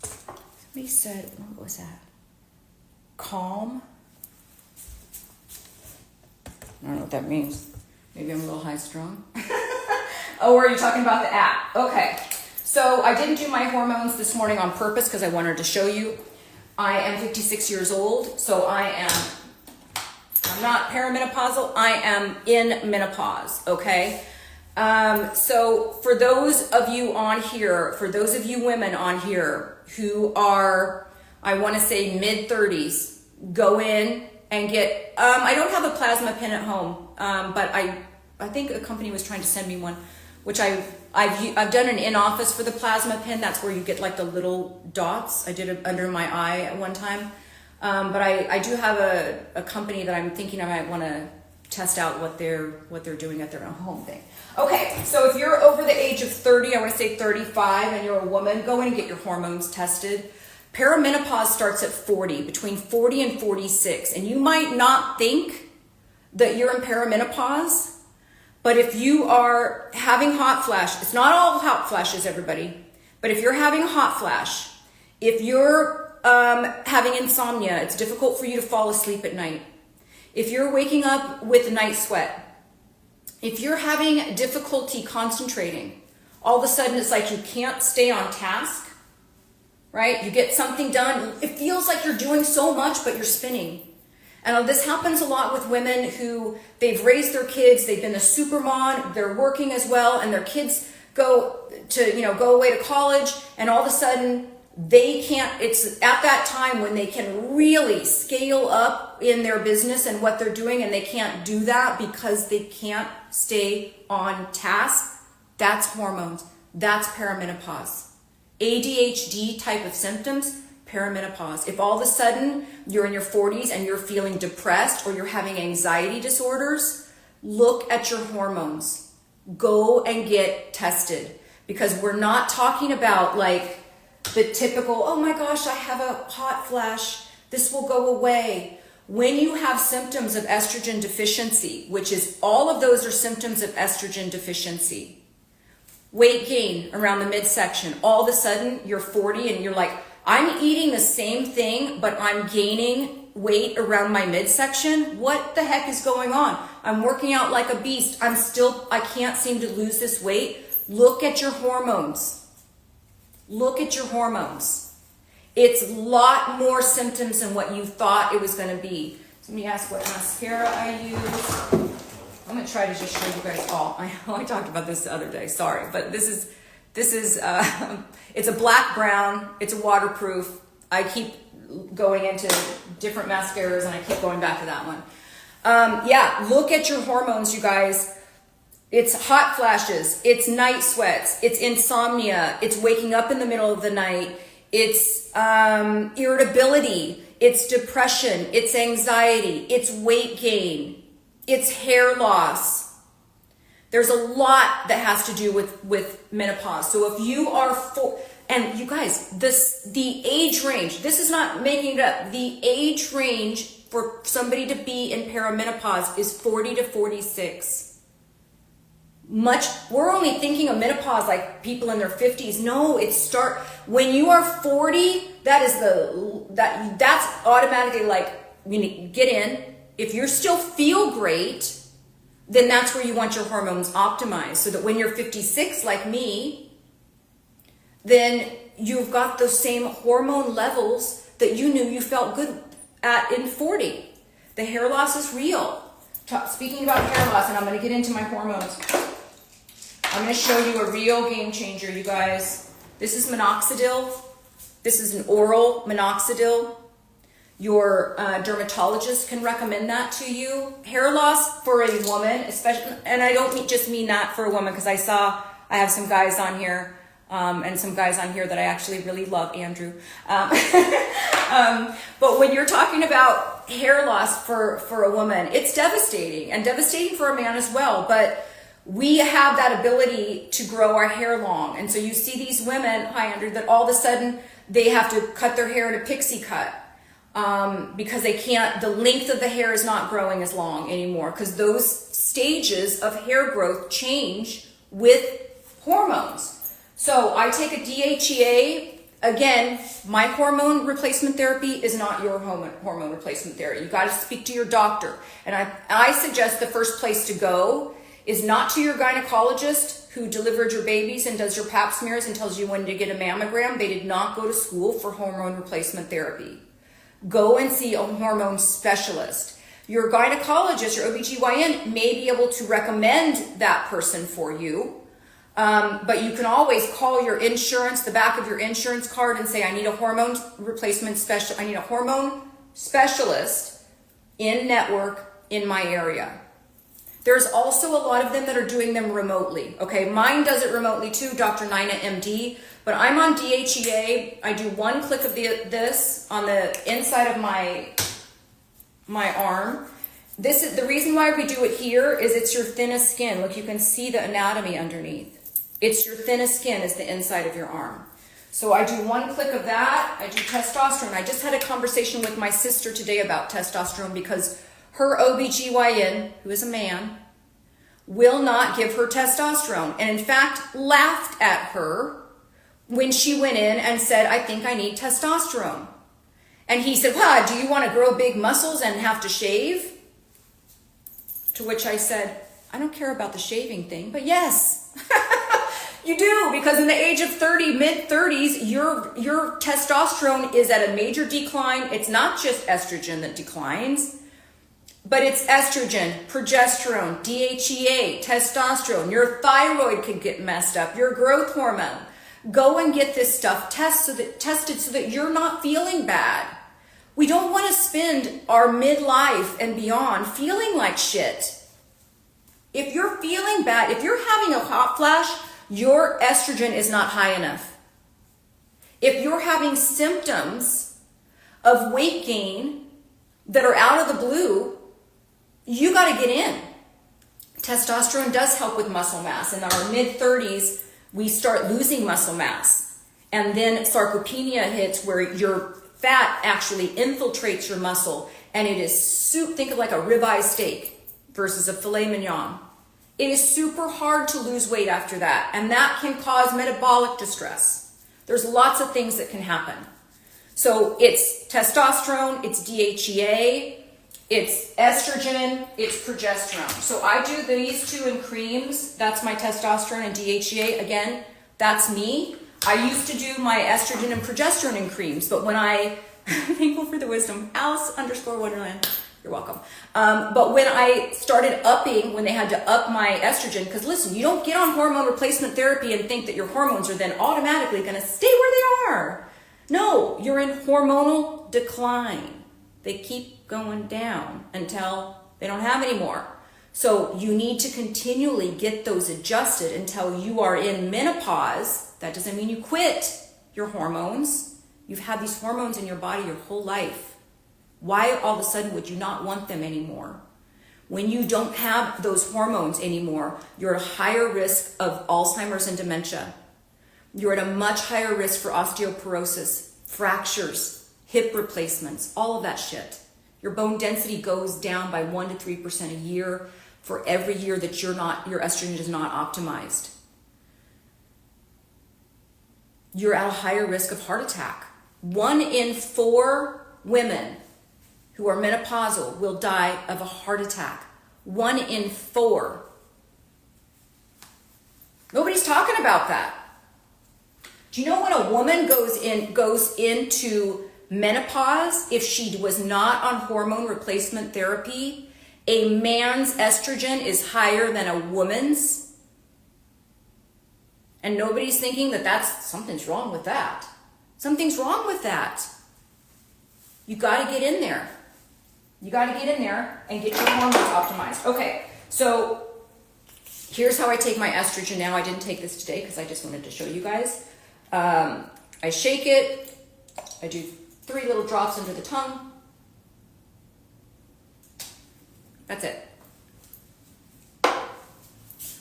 Somebody said, what was that? Calm. I don't know what that means. Maybe I'm a little high strung. Oh, are you talking about the app? Okay. So I didn't do my hormones this morning on purpose because I wanted to show you. I am 56 years old, so I'm not perimenopausal. I am in menopause, okay? So for those of you on here, for those of you women on here who are, I want to say mid-30s, go in and get, I don't have a plasma pen at home, but I think a company was trying to send me one, which I've done an in-office for the plasma pen. That's where you get like the little dots. I did it under my eye at one time. But I do have a company that I'm thinking I might want to test out what they're doing at their own home thing. Okay, so if you're over the age of 30, I want to say 35, and you're a woman, go in and get your hormones tested. Perimenopause starts at 40, between 40 and 46, and you might not think that you're in perimenopause, but if you are having hot flash, it's not all hot flashes, everybody, but if you're having a hot flash, if you're having insomnia, it's difficult for you to fall asleep at night. If you're waking up with night sweat, if you're having difficulty concentrating, all of a sudden it's like you can't stay on task, right? You get something done. It feels like you're doing so much, but you're spinning. And this happens a lot with women who they've raised their kids, they've been a super mom, they're working as well, and their kids go away to college, and all of a sudden they can't, it's at that time when they can really scale up in their business and what they're doing, and they can't do that because they can't stay on task. That's hormones. That's perimenopause. ADHD type of symptoms, perimenopause. If all of a sudden you're in your 40s and you're feeling depressed or you're having anxiety disorders, look at your hormones. Go and get tested, because we're not talking about like the typical, oh my gosh, I have a hot flash, this will go away. When you have symptoms of estrogen deficiency, which is all of those are symptoms of estrogen deficiency, weight gain around the midsection, all of a sudden you're 40 and you're like, I'm eating the same thing, but I'm gaining weight around my midsection. What the heck is going on? I'm working out like a beast. I can't seem to lose this weight. Look at your hormones. Look at your hormones. It's a lot more symptoms than what you thought it was going to be. So let me ask what mascara I use. I'm going to try to just show you guys all. I know I talked about this the other day, sorry, but this is it's a black brown, it's a waterproof. I keep going into different mascaras and I keep going back to that one. Yeah, look at your hormones, you guys. It's hot flashes, it's night sweats, it's insomnia, it's waking up in the middle of the night, it's irritability, it's depression, it's anxiety, it's weight gain, it's hair loss. There's a lot that has to do with menopause. So if you are and you guys, the age range, this is not making it up. The age range for somebody to be in perimenopause is 40 to 46. We're only thinking of menopause like people in their 50s. No, when you are 40, that's automatically like, you need to get in. If you still feel great, then that's where you want your hormones optimized, so that when you're 56 like me, then you've got those same hormone levels that you knew you felt good at in 40. The hair loss is real. Speaking about hair loss, and I'm going to get into my hormones, I'm going to show you a real game changer, you guys. This is minoxidil. This is an oral minoxidil. Your dermatologist can recommend that to you. Hair loss for a woman, especially, and I don't just mean that for a woman, because I have some guys on here, and some guys on here that I actually really love, Andrew. But when you're talking about hair loss for a woman, it's devastating, and devastating for a man as well. But we have that ability to grow our hair long. And so you see these women, hi Andrew, that all of a sudden they have to cut their hair in a pixie cut. Because the length of the hair is not growing as long anymore, because those stages of hair growth change with hormones. So I take a DHEA. Again, my hormone replacement therapy is not your hormone replacement therapy. You got to speak to your doctor. And I suggest the first place to go is not to your gynecologist who delivered your babies and does your pap smears and tells you when to get a mammogram. They did not go to school for hormone replacement therapy. Go and see a hormone specialist. Your gynecologist, your OBGYN, may be able to recommend that person for you. But you can always call your insurance, the back of your insurance card, and say, I need a hormone replacement specialist. I need a hormone specialist in network in my area. There's also a lot of them that are doing them remotely. Okay, mine does it remotely too, Dr. Nina MD. But I'm on DHEA. I do one click of this on the inside of my arm. This is the reason why we do it here. Is it's your thinnest skin. Look, you can see the anatomy underneath. It's your thinnest skin is the inside of your arm. So I do one click of that. I do testosterone. I just had a conversation with my sister today about testosterone because her OBGYN, who is a man, will not give her testosterone, and in fact laughed at her when she went in and said, I think I need testosterone. And he said, well, do you want to grow big muscles and have to shave? To which I said, I don't care about the shaving thing, but yes, you do, because in the age of 30, mid-30s, your testosterone is at a major decline. It's not just estrogen that declines, but it's estrogen, progesterone, DHEA, testosterone. Your thyroid could get messed up, your growth hormone. Go and get this stuff tested so that you're not feeling bad. We don't want to spend our midlife and beyond feeling like shit. If you're feeling bad, if you're having a hot flash, your estrogen is not high enough. If you're having symptoms of weight gain that are out of the blue, you got to get in. Testosterone does help with muscle mass. In our mid-30s, we start losing muscle mass. And then sarcopenia hits, where your fat actually infiltrates your muscle. And it is think of like a ribeye steak versus a filet mignon. It is super hard to lose weight after that. And that can cause metabolic distress. There's lots of things that can happen. So it's testosterone, it's DHEA, it's estrogen, it's progesterone. So I do these two in creams. That's my testosterone and DHEA. Again, that's me. I used to do my estrogen and progesterone in creams, but when thankful for the wisdom, Alice_Wonderland, you're welcome. But when I started when they had to up my estrogen, because listen, you don't get on hormone replacement therapy and think that your hormones are then automatically going to stay where they are. No, you're in hormonal decline. They keep going down until they don't have any more. So you need to continually get those adjusted until you are in menopause. That doesn't mean you quit your hormones. You've had these hormones in your body your whole life. Why all of a sudden would you not want them anymore? When you don't have those hormones anymore, you're at a higher risk of Alzheimer's and dementia. You're at a much higher risk for osteoporosis, fractures, hip replacements, all of that shit. Your bone density goes down by 1 to 3% a year for every year that your estrogen is not optimized. You're at a higher risk of heart attack. 1 in 4 women who are menopausal will die of a heart attack. 1 in 4. Nobody's talking about that. Do you know when a woman goes into menopause, if she was not on hormone replacement therapy, a man's estrogen is higher than a woman's? And nobody's thinking that something's wrong with that. Something's wrong with that. You got to get in there. You got to get in there and get your hormones optimized. Okay, so here's how I take my estrogen now. I didn't take this today because I just wanted to show you guys. I shake it. I do 3 little drops under the tongue. That's it.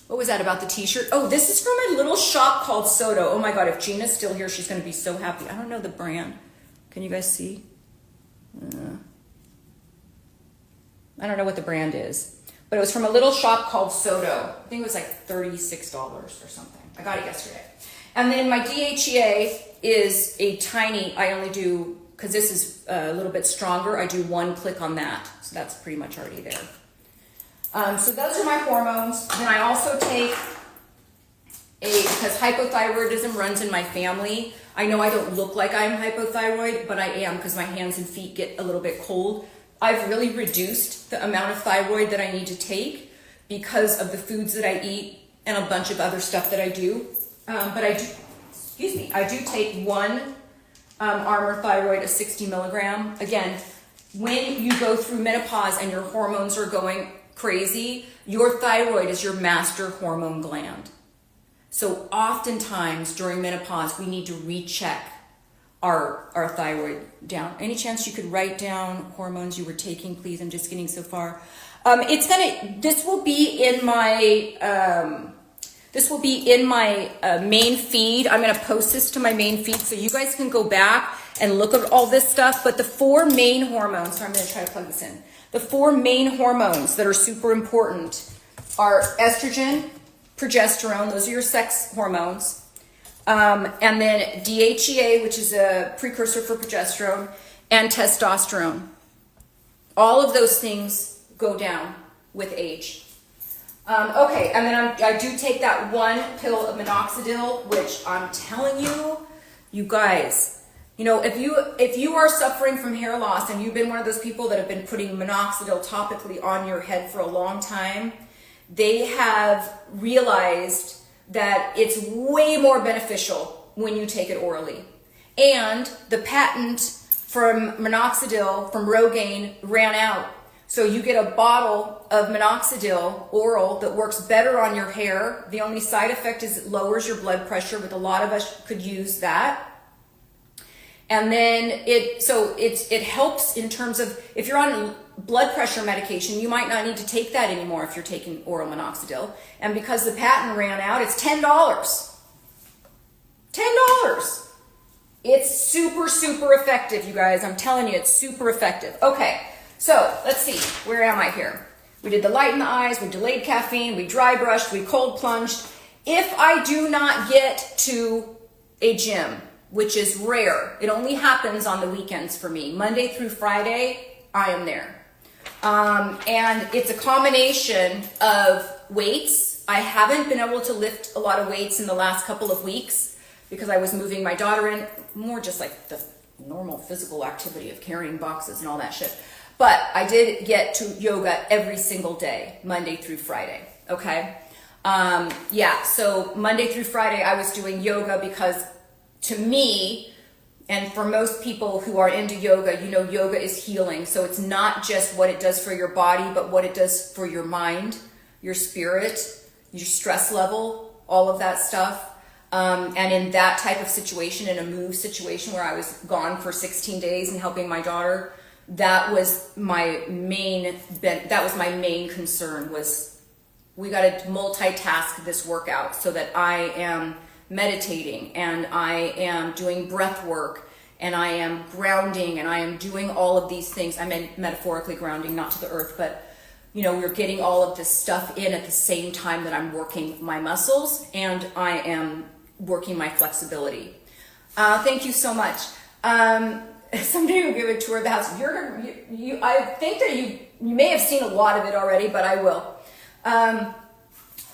What was that about the t-shirt? Oh, this is from a little shop called Soto. Oh my God, if Gina's still here, she's going to be so happy. I don't know the brand. Can you guys see? I don't know what the brand is, but it was from a little shop called Soto. I think it was like $36 or something. I got it yesterday. And then my DHEA is a tiny, I only do, because this is a little bit stronger, I do 1 click on that. So that's pretty much already there. So those are my hormones. Then I also take because hypothyroidism runs in my family. I know I don't look like I'm hypothyroid, but I am because my hands and feet get a little bit cold. I've really reduced the amount of thyroid that I need to take because of the foods that I eat and a bunch of other stuff that I do. But I do take 1 Armour thyroid of 60 milligram. Again, when you go through menopause and your hormones are going crazy, your thyroid is your master hormone gland. So oftentimes during menopause, we need to recheck our thyroid down. Any chance you could write down hormones you were taking, please? I'm just getting so far. This will be in my main feed. I'm going to post this to my main feed so you guys can go back and look at all this stuff. But the 4 main hormones, so I'm going to try to plug this in. The 4 main hormones that are super important are estrogen, progesterone, those are your sex hormones, and then DHEA, which is a precursor for progesterone, and testosterone. All of those things go down with age. Okay, and then I do take that 1 pill of minoxidil, which I'm telling you, you guys, you know, if you are suffering from hair loss and you've been one of those people that have been putting minoxidil topically on your head for a long time, they have realized that it's way more beneficial when you take it orally. And the patent from minoxidil from Rogaine ran out. So you get a bottle of minoxidil oral that works better on your hair. The only side effect is it lowers your blood pressure, but a lot of us could use that. And then it helps in terms of if you're on blood pressure medication, you might not need to take that anymore if you're taking oral minoxidil. And because the patent ran out, it's $10. $10. It's super, super effective, you guys. I'm telling you, it's super effective. Okay, so let's see. Where am I here? We did the light in the eyes, we delayed caffeine, we dry brushed, we cold plunged. If I do not get to a gym, which is rare, it only happens on the weekends for me. Monday through Friday, I am there. And it's a combination of weights. I haven't been able to lift a lot of weights in the last couple of weeks because I was moving my daughter in, more just like the normal physical activity of carrying boxes and all that shit. But I did get to yoga every single day, Monday through Friday, okay? Yeah, so Monday through Friday I was doing yoga because to me, and for most people who are into yoga, you know, yoga is healing. So it's not just what it does for your body, but what it does for your mind, your spirit, your stress level, all of that stuff. And in that type of situation, in a move situation where I was gone for 16 days and helping my daughter, that was my main concern was we got to multitask this workout so that I am meditating and I am doing breath work and I am grounding and I am doing all of these things. I mean, metaphorically grounding, not to the earth, but you know, we're getting all of this stuff in at the same time that I'm working my muscles and I am working my flexibility. Thank you so much. Someday we'll give a tour of the house. I think that you may have seen a lot of it already, but I will.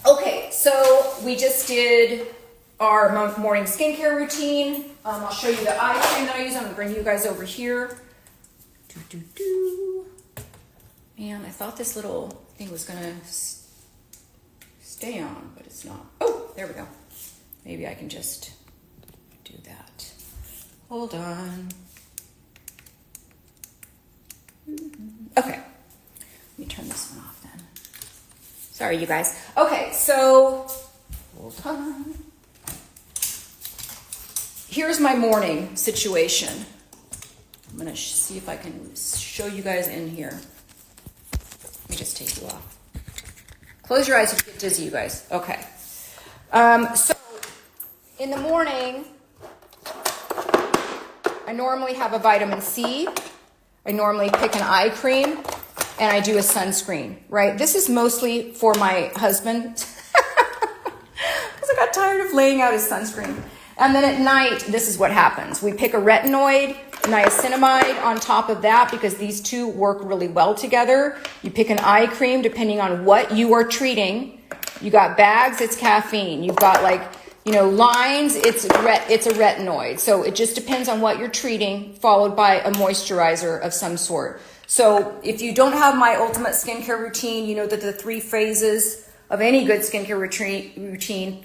Okay, so we just did our morning skincare routine. I'll show you the eye cream that I use. I'm gonna bring you guys over here. Man, I thought this little thing was gonna stay on, but it's not. Oh, there we go. Maybe I can just do that. Hold on. Okay, let me turn this one off then. Sorry, you guys. Okay, so hold on. Here's my morning situation. I'm gonna see if I can show you guys in here. Let me just take you off. Close your eyes if you get dizzy, you guys. Okay. So in the morning, I normally have a vitamin C. I normally pick an eye cream and I do a sunscreen, right? This is mostly for my husband because I got tired of laying out his sunscreen. And then at night, this is what happens. We pick a retinoid, niacinamide on top of that because these two work really well together. You pick an eye cream depending on what you are treating. You got bags, it's caffeine. You've got lines, it's a retinoid. So it just depends on what you're treating, followed by a moisturizer of some sort. So if you don't have my ultimate skincare routine, you know that the 3 phases of any good skincare routine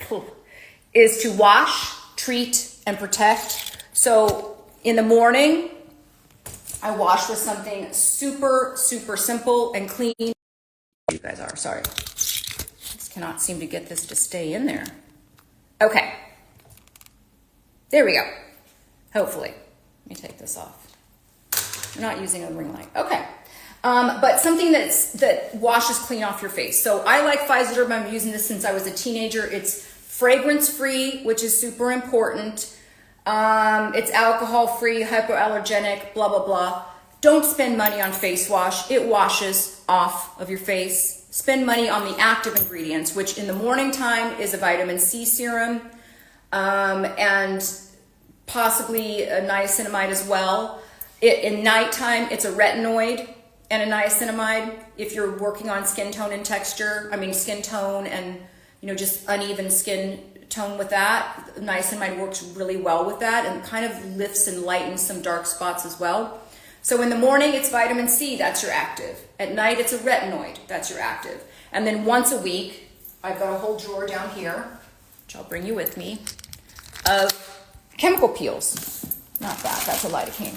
is to wash, treat, and protect. So in the morning, I wash with something super, super simple and clean. You guys are, sorry. Just cannot seem to get this to stay in there. Okay. There we go. Hopefully. Let me take this off. I'm not using a ring light. Okay. But something that washes clean off your face. So I like Physoderm. I'm using this since I was a teenager. It's fragrance-free, which is super important. It's alcohol-free, hypoallergenic, blah, blah, blah. Don't spend money on face wash. It washes off of your face. Spend money on the active ingredients, which in the morning time is a vitamin C serum, and possibly a niacinamide as well. In nighttime, it's a retinoid and a niacinamide. If you're working on skin tone and just uneven skin tone with that, niacinamide works really well with that and kind of lifts and lightens some dark spots as well. So in the morning, it's vitamin C, that's your active. At night, it's a retinoid, that's your active. And then once a week, I've got a whole drawer down here, which I'll bring you with me, of chemical peels. Not that, that's a lidocaine.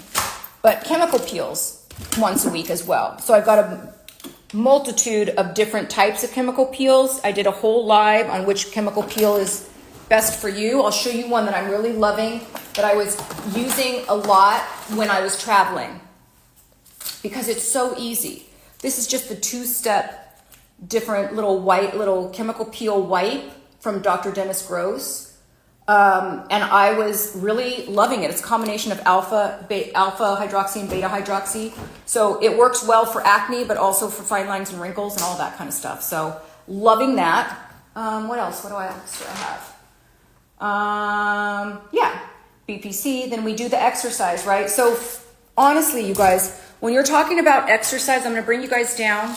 But chemical peels once a week as well. So I've got a multitude of different types of chemical peels. I did a whole live on which chemical peel is best for you. I'll show you one that I'm really loving that I was using a lot when I was traveling because it's so easy. This is just the 2-step different little chemical peel wipe from Dr. Dennis Gross. And I was really loving it. It's a combination of alpha hydroxy and beta hydroxy. So it works well for acne, but also for fine lines and wrinkles and all that kind of stuff. So loving that. What else? What else do I have? Yeah, BPC. Then we do the exercise, right? So honestly, you guys, when you're talking about exercise, I'm going to bring you guys down.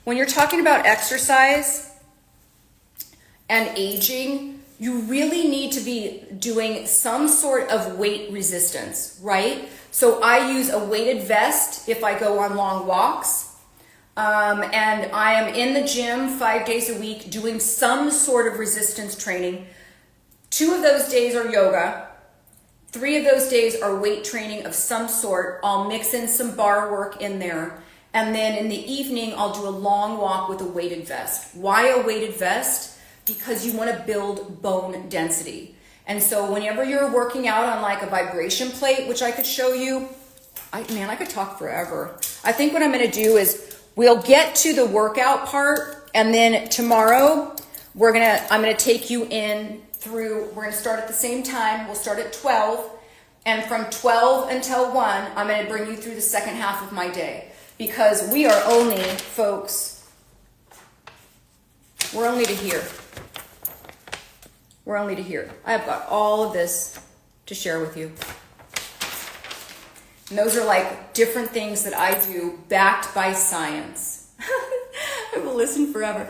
When you're talking about exercise and aging, you really need to be doing some sort of weight resistance, right? So I use a weighted vest if I go on long walks. And I am in the gym 5 days a week doing some sort of resistance training. 2 of those days are yoga. 3 of those days are weight training of some sort. I'll mix in some bar work in there. And then in the evening, I'll do a long walk with a weighted vest. Why a weighted vest? Because you want to build bone density. And so whenever you're working out on like a vibration plate, which I could show you, I could talk forever. I think what I'm going to do is we'll get to the workout part, and then tomorrow I'm going to take you in through, we're going to start at the same time. We'll start at 12, and from 12 until 1, I'm going to bring you through the second half of my day, because we are only, folks, we're only to here. We're only to here. I've got all of this to share with you. And those are like different things that I do backed by science. I will listen forever.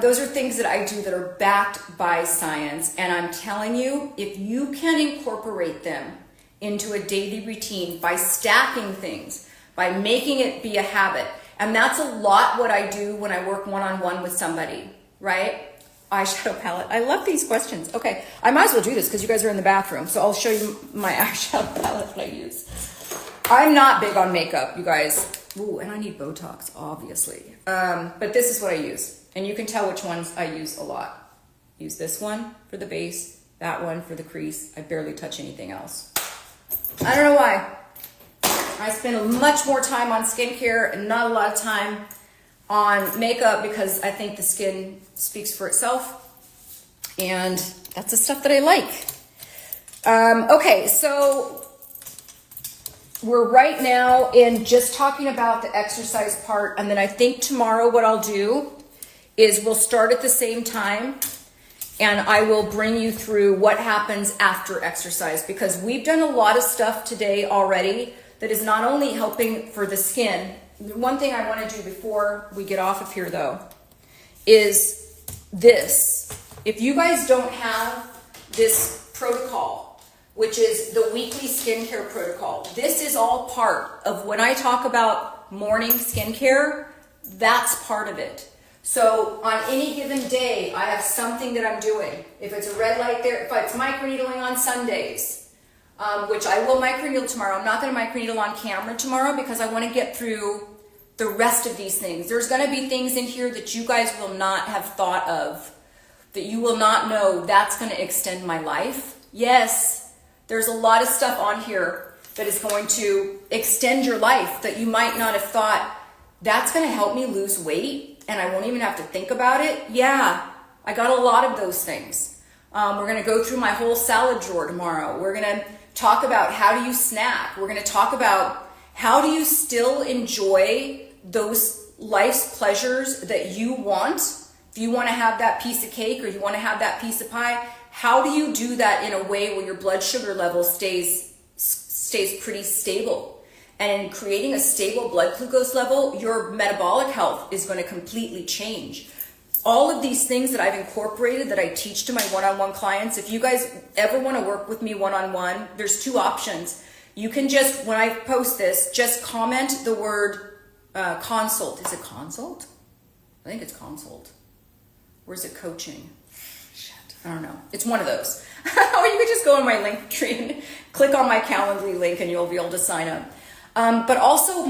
Those are things that I do that are backed by science. And I'm telling you, if you can incorporate them into a daily routine by stacking things, by making it be a habit, and that's a lot what I do when I work one-on-one with somebody, right? Eyeshadow palette. I love these questions. Okay, I might as well do this because you guys are in the bathroom. So I'll show you my eyeshadow palette that I use. I'm not big on makeup, you guys. Ooh, and I need Botox, obviously. But this is what I use. And you can tell which ones I use a lot. Use this one for the base, that one for the crease. I barely touch anything else. I don't know why. I spend much more time on skincare and not a lot of time on makeup because I think the skin speaks for itself. And that's the stuff that I like. Okay, so we're right now in just talking about the exercise part, and then I think tomorrow what I'll do is we'll start at the same time, and I will bring you through what happens after exercise, because we've done a lot of stuff today already that is not only helping for the skin. One thing I want to do before we get off of here though is this. If you guys don't have this protocol, which is the weekly skincare protocol. This is all part of when I talk about morning skincare, that's part of it. So on any given day, I have something that I'm doing. If it's a red light there, if it's microneedling on Sundays, which I will microneedle tomorrow. I'm not going to microneedle on camera tomorrow because I want to get through the rest of these things. There's going to be things in here that you guys will not have thought of, that you will not know that's going to extend my life. Yes. There's a lot of stuff on here that is going to extend your life that you might not have thought, that's going to help me lose weight and I won't even have to think about it. Yeah, I got a lot of those things. We're going to go through my whole salad drawer tomorrow. We're going to talk about how do you snack. We're going to talk about how do you still enjoy those life's pleasures that you want. If you want to have that piece of cake or you want to have that piece of pie, how do you do that in a way where your blood sugar level stays pretty stable? And in creating a stable blood glucose level, your metabolic health is going to completely change. All of these things that I've incorporated that I teach to my one-on-one clients, if you guys ever want to work with me one-on-one, there's 2 options. You can just, when I post this, just comment the word consult. Is it consult? I think it's consult. Or is it coaching? I don't know. It's one of those. Or you could just go on my link tree and click on my Calendly link and you'll be able to sign up. But also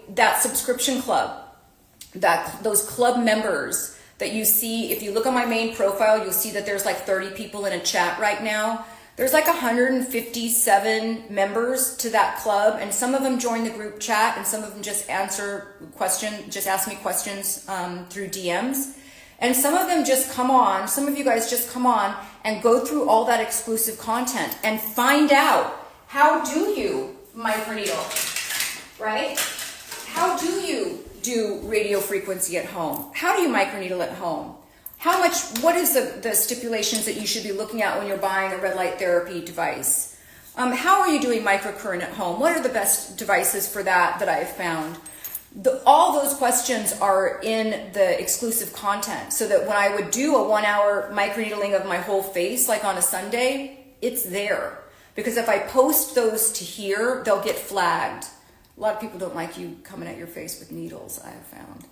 that subscription club, those club members that you see, if you look on my main profile, you'll see that there's like 30 people in a chat right now. There's like 157 members to that club, and some of them join the group chat and some of them just ask me questions through DMs. And some of them just come on, some of you guys just come on and go through all that exclusive content and find out, how do you microneedle, right? How do you do radio frequency at home? How do you microneedle at home? What is the stipulations that you should be looking at when you're buying a red light therapy device? How are you doing microcurrent at home? What are the best devices for that I have found? All those questions are in the exclusive content, so that when I would do a 1 hour microneedling of my whole face, like on a Sunday, it's there. Because if I post those to here, they'll get flagged. A lot of people don't like you coming at your face with needles, I have found.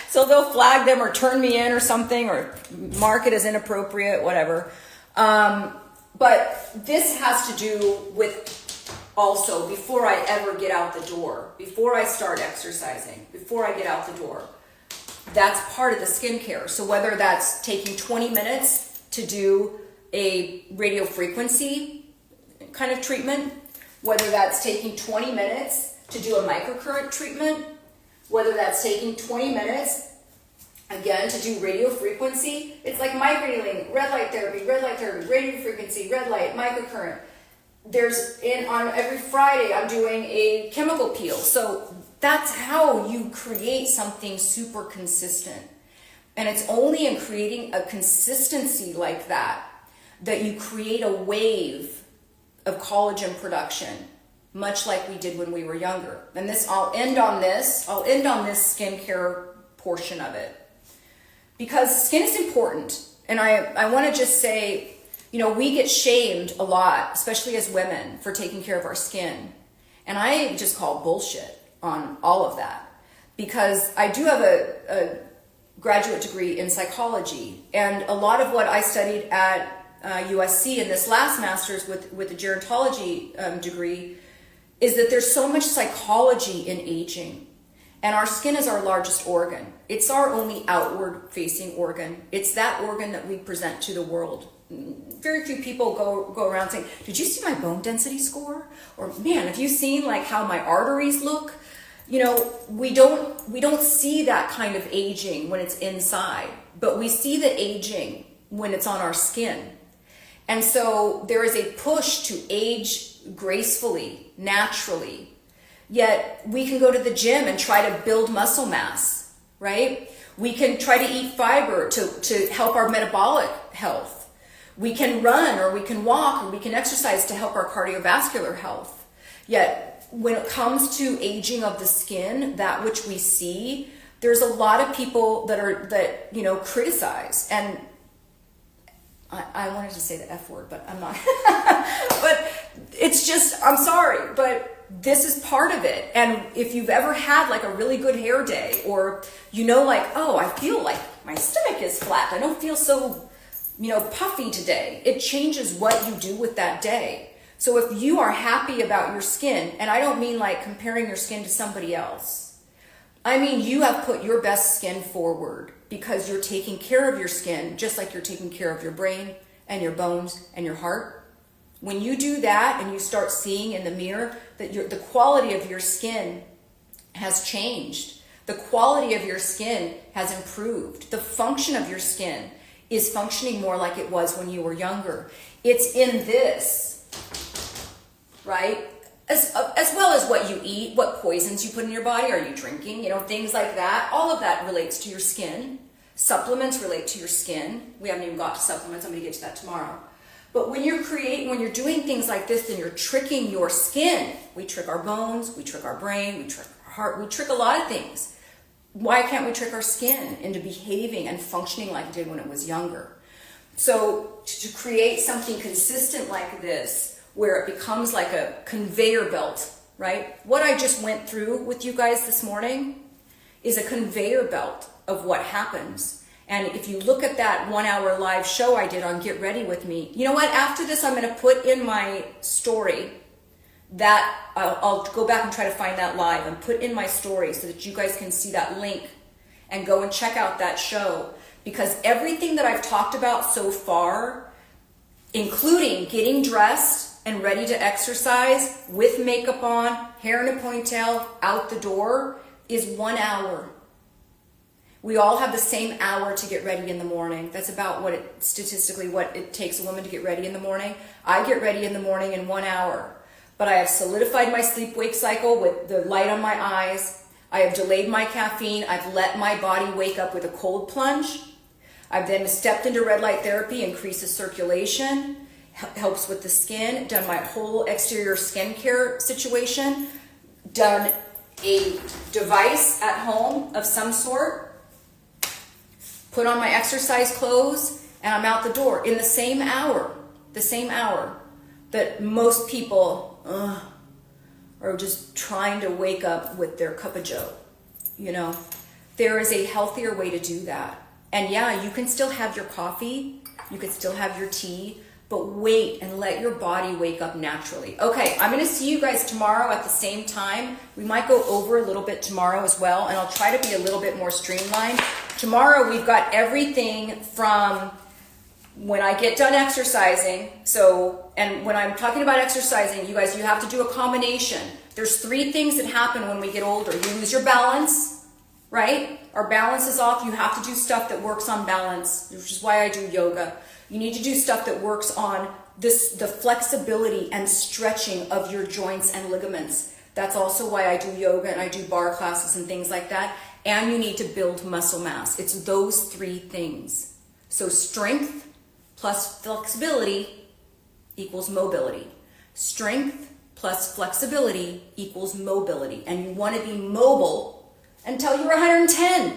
So they'll flag them or turn me in or something, or mark it as inappropriate, whatever. But this has to do with also before I ever get out the door, before I start exercising, before I get out the door. That's part of the skincare. So whether that's taking 20 minutes to do a radio frequency kind of treatment, whether that's taking 20 minutes to do a microcurrent treatment, whether that's taking 20 minutes again to do radio frequency, it's like microneedling, red light therapy, radio frequency, red light, microcurrent. On every Friday I'm doing a chemical peel. So that's how you create something super consistent. And it's only in creating a consistency like that you create a wave of collagen production, much like we did when we were younger. And I'll end on this skincare portion of it, because skin is important. And I want to just say, we get shamed a lot, especially as women, for taking care of our skin. And I just call bullshit on all of that, because I do have a graduate degree in psychology. And a lot of what I studied at USC in this last master's with the gerontology degree is that there's so much psychology in aging. And our skin is our largest organ. It's our only outward facing organ. It's that organ that we present to the world. Very few people go around saying, did you see my bone density score? Or, man, have you seen like how my arteries look? We don't see that kind of aging when it's inside, but we see the aging when it's on our skin. And so there is a push to age gracefully, naturally. Yet we can go to the gym and try to build muscle mass, right? We can try to eat fiber to help our metabolic health. We can run, or we can walk, or we can exercise to help our cardiovascular health. Yet when it comes to aging of the skin, that which we see, there's a lot of people that criticize. And I wanted to say the F word, but I'm not. But it's just, I'm sorry, but this is part of it. And if you've ever had like a really good hair day, or oh, I feel like my stomach is flat, I don't feel so puffy today, it changes what you do with that day. So if you are happy about your skin, and I don't mean like comparing your skin to somebody else, I mean you have put your best skin forward, because you're taking care of your skin just like you're taking care of your brain and your bones and your heart. When you do that and you start seeing in the mirror that the quality of your skin has changed, the quality of your skin has improved, the function of your skin is functioning more like it was when you were younger. It's in this, right? As well as what you eat, what poisons you put in your body, are you drinking, things like that. All of that relates to your skin. Supplements relate to your skin. We haven't even got to supplements. I'm going to get to that tomorrow. But when you're doing things like this, then you're tricking your skin. We trick our bones, we trick our brain, we trick our heart, we trick a lot of things. Why can't we trick our skin into behaving and functioning like it did when it was younger? So to create something consistent like this, where it becomes like a conveyor belt, right? What I just went through with you guys this morning is a conveyor belt of what happens. And if you look at that 1 hour live show I did on Get Ready With Me, you know what? After this, I'm going to put in my story that I'll go back and try to find that live and put in my story so that you guys can see that link and go and check out that show. Because everything that I've talked about so far, including getting dressed and ready to exercise with makeup on, hair in a ponytail, out the door, is 1 hour. We all have the same hour to get ready in the morning. That's about statistically what it takes a woman to get ready in the morning. I get ready in the morning in 1 hour. But I have solidified my sleep-wake cycle with the light on my eyes. I have delayed my caffeine. I've let my body wake up with a cold plunge. I've then stepped into red light therapy, increases circulation, helps with the skin, done my whole exterior skincare situation, done a device at home of some sort, put on my exercise clothes, and I'm out the door in the same hour that most people are just trying to wake up with their cup of joe. You know, there is a healthier way to do that. And yeah, you can still have your coffee, you can still have your tea, but wait and let your body wake up naturally. Okay, I'm gonna see you guys tomorrow at the same time. We might go over a little bit tomorrow as well, and I'll try to be a little bit more streamlined. Tomorrow we've got everything from when I get done exercising. So, and when I'm talking about exercising, you guys, you have to do a combination. There's 3 things that happen when we get older. You lose your balance, right? Our balance is off. You have to do stuff that works on balance, which is why I do yoga. You need to do stuff that works on the flexibility and stretching of your joints and ligaments. That's also why I do yoga and I do bar classes and things like that. And you need to build muscle mass. It's those 3 things. So strength plus flexibility equals mobility. Strength plus flexibility equals mobility. And you want to be mobile until you're 110.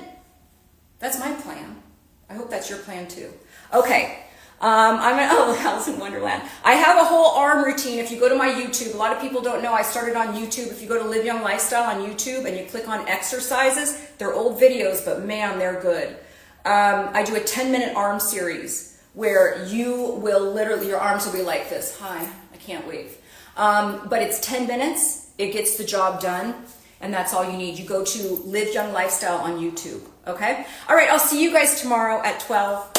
That's my plan. I hope that's your plan too. Okay. Alice in Wonderland. I have a whole arm routine. If you go to my YouTube, a lot of people don't know I started on YouTube. If you go to Live Young Lifestyle on YouTube and you click on exercises, they're old videos, but man, they're good. I do a 10-minute arm series where you will literally, your arms will be like this. Hi, I can't wave. But it's 10 minutes. It gets the job done. And that's all you need. You go to Live Young Lifestyle on YouTube. Okay? All right, I'll see you guys tomorrow at 12.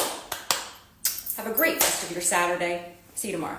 Have a great rest of your Saturday. See you tomorrow.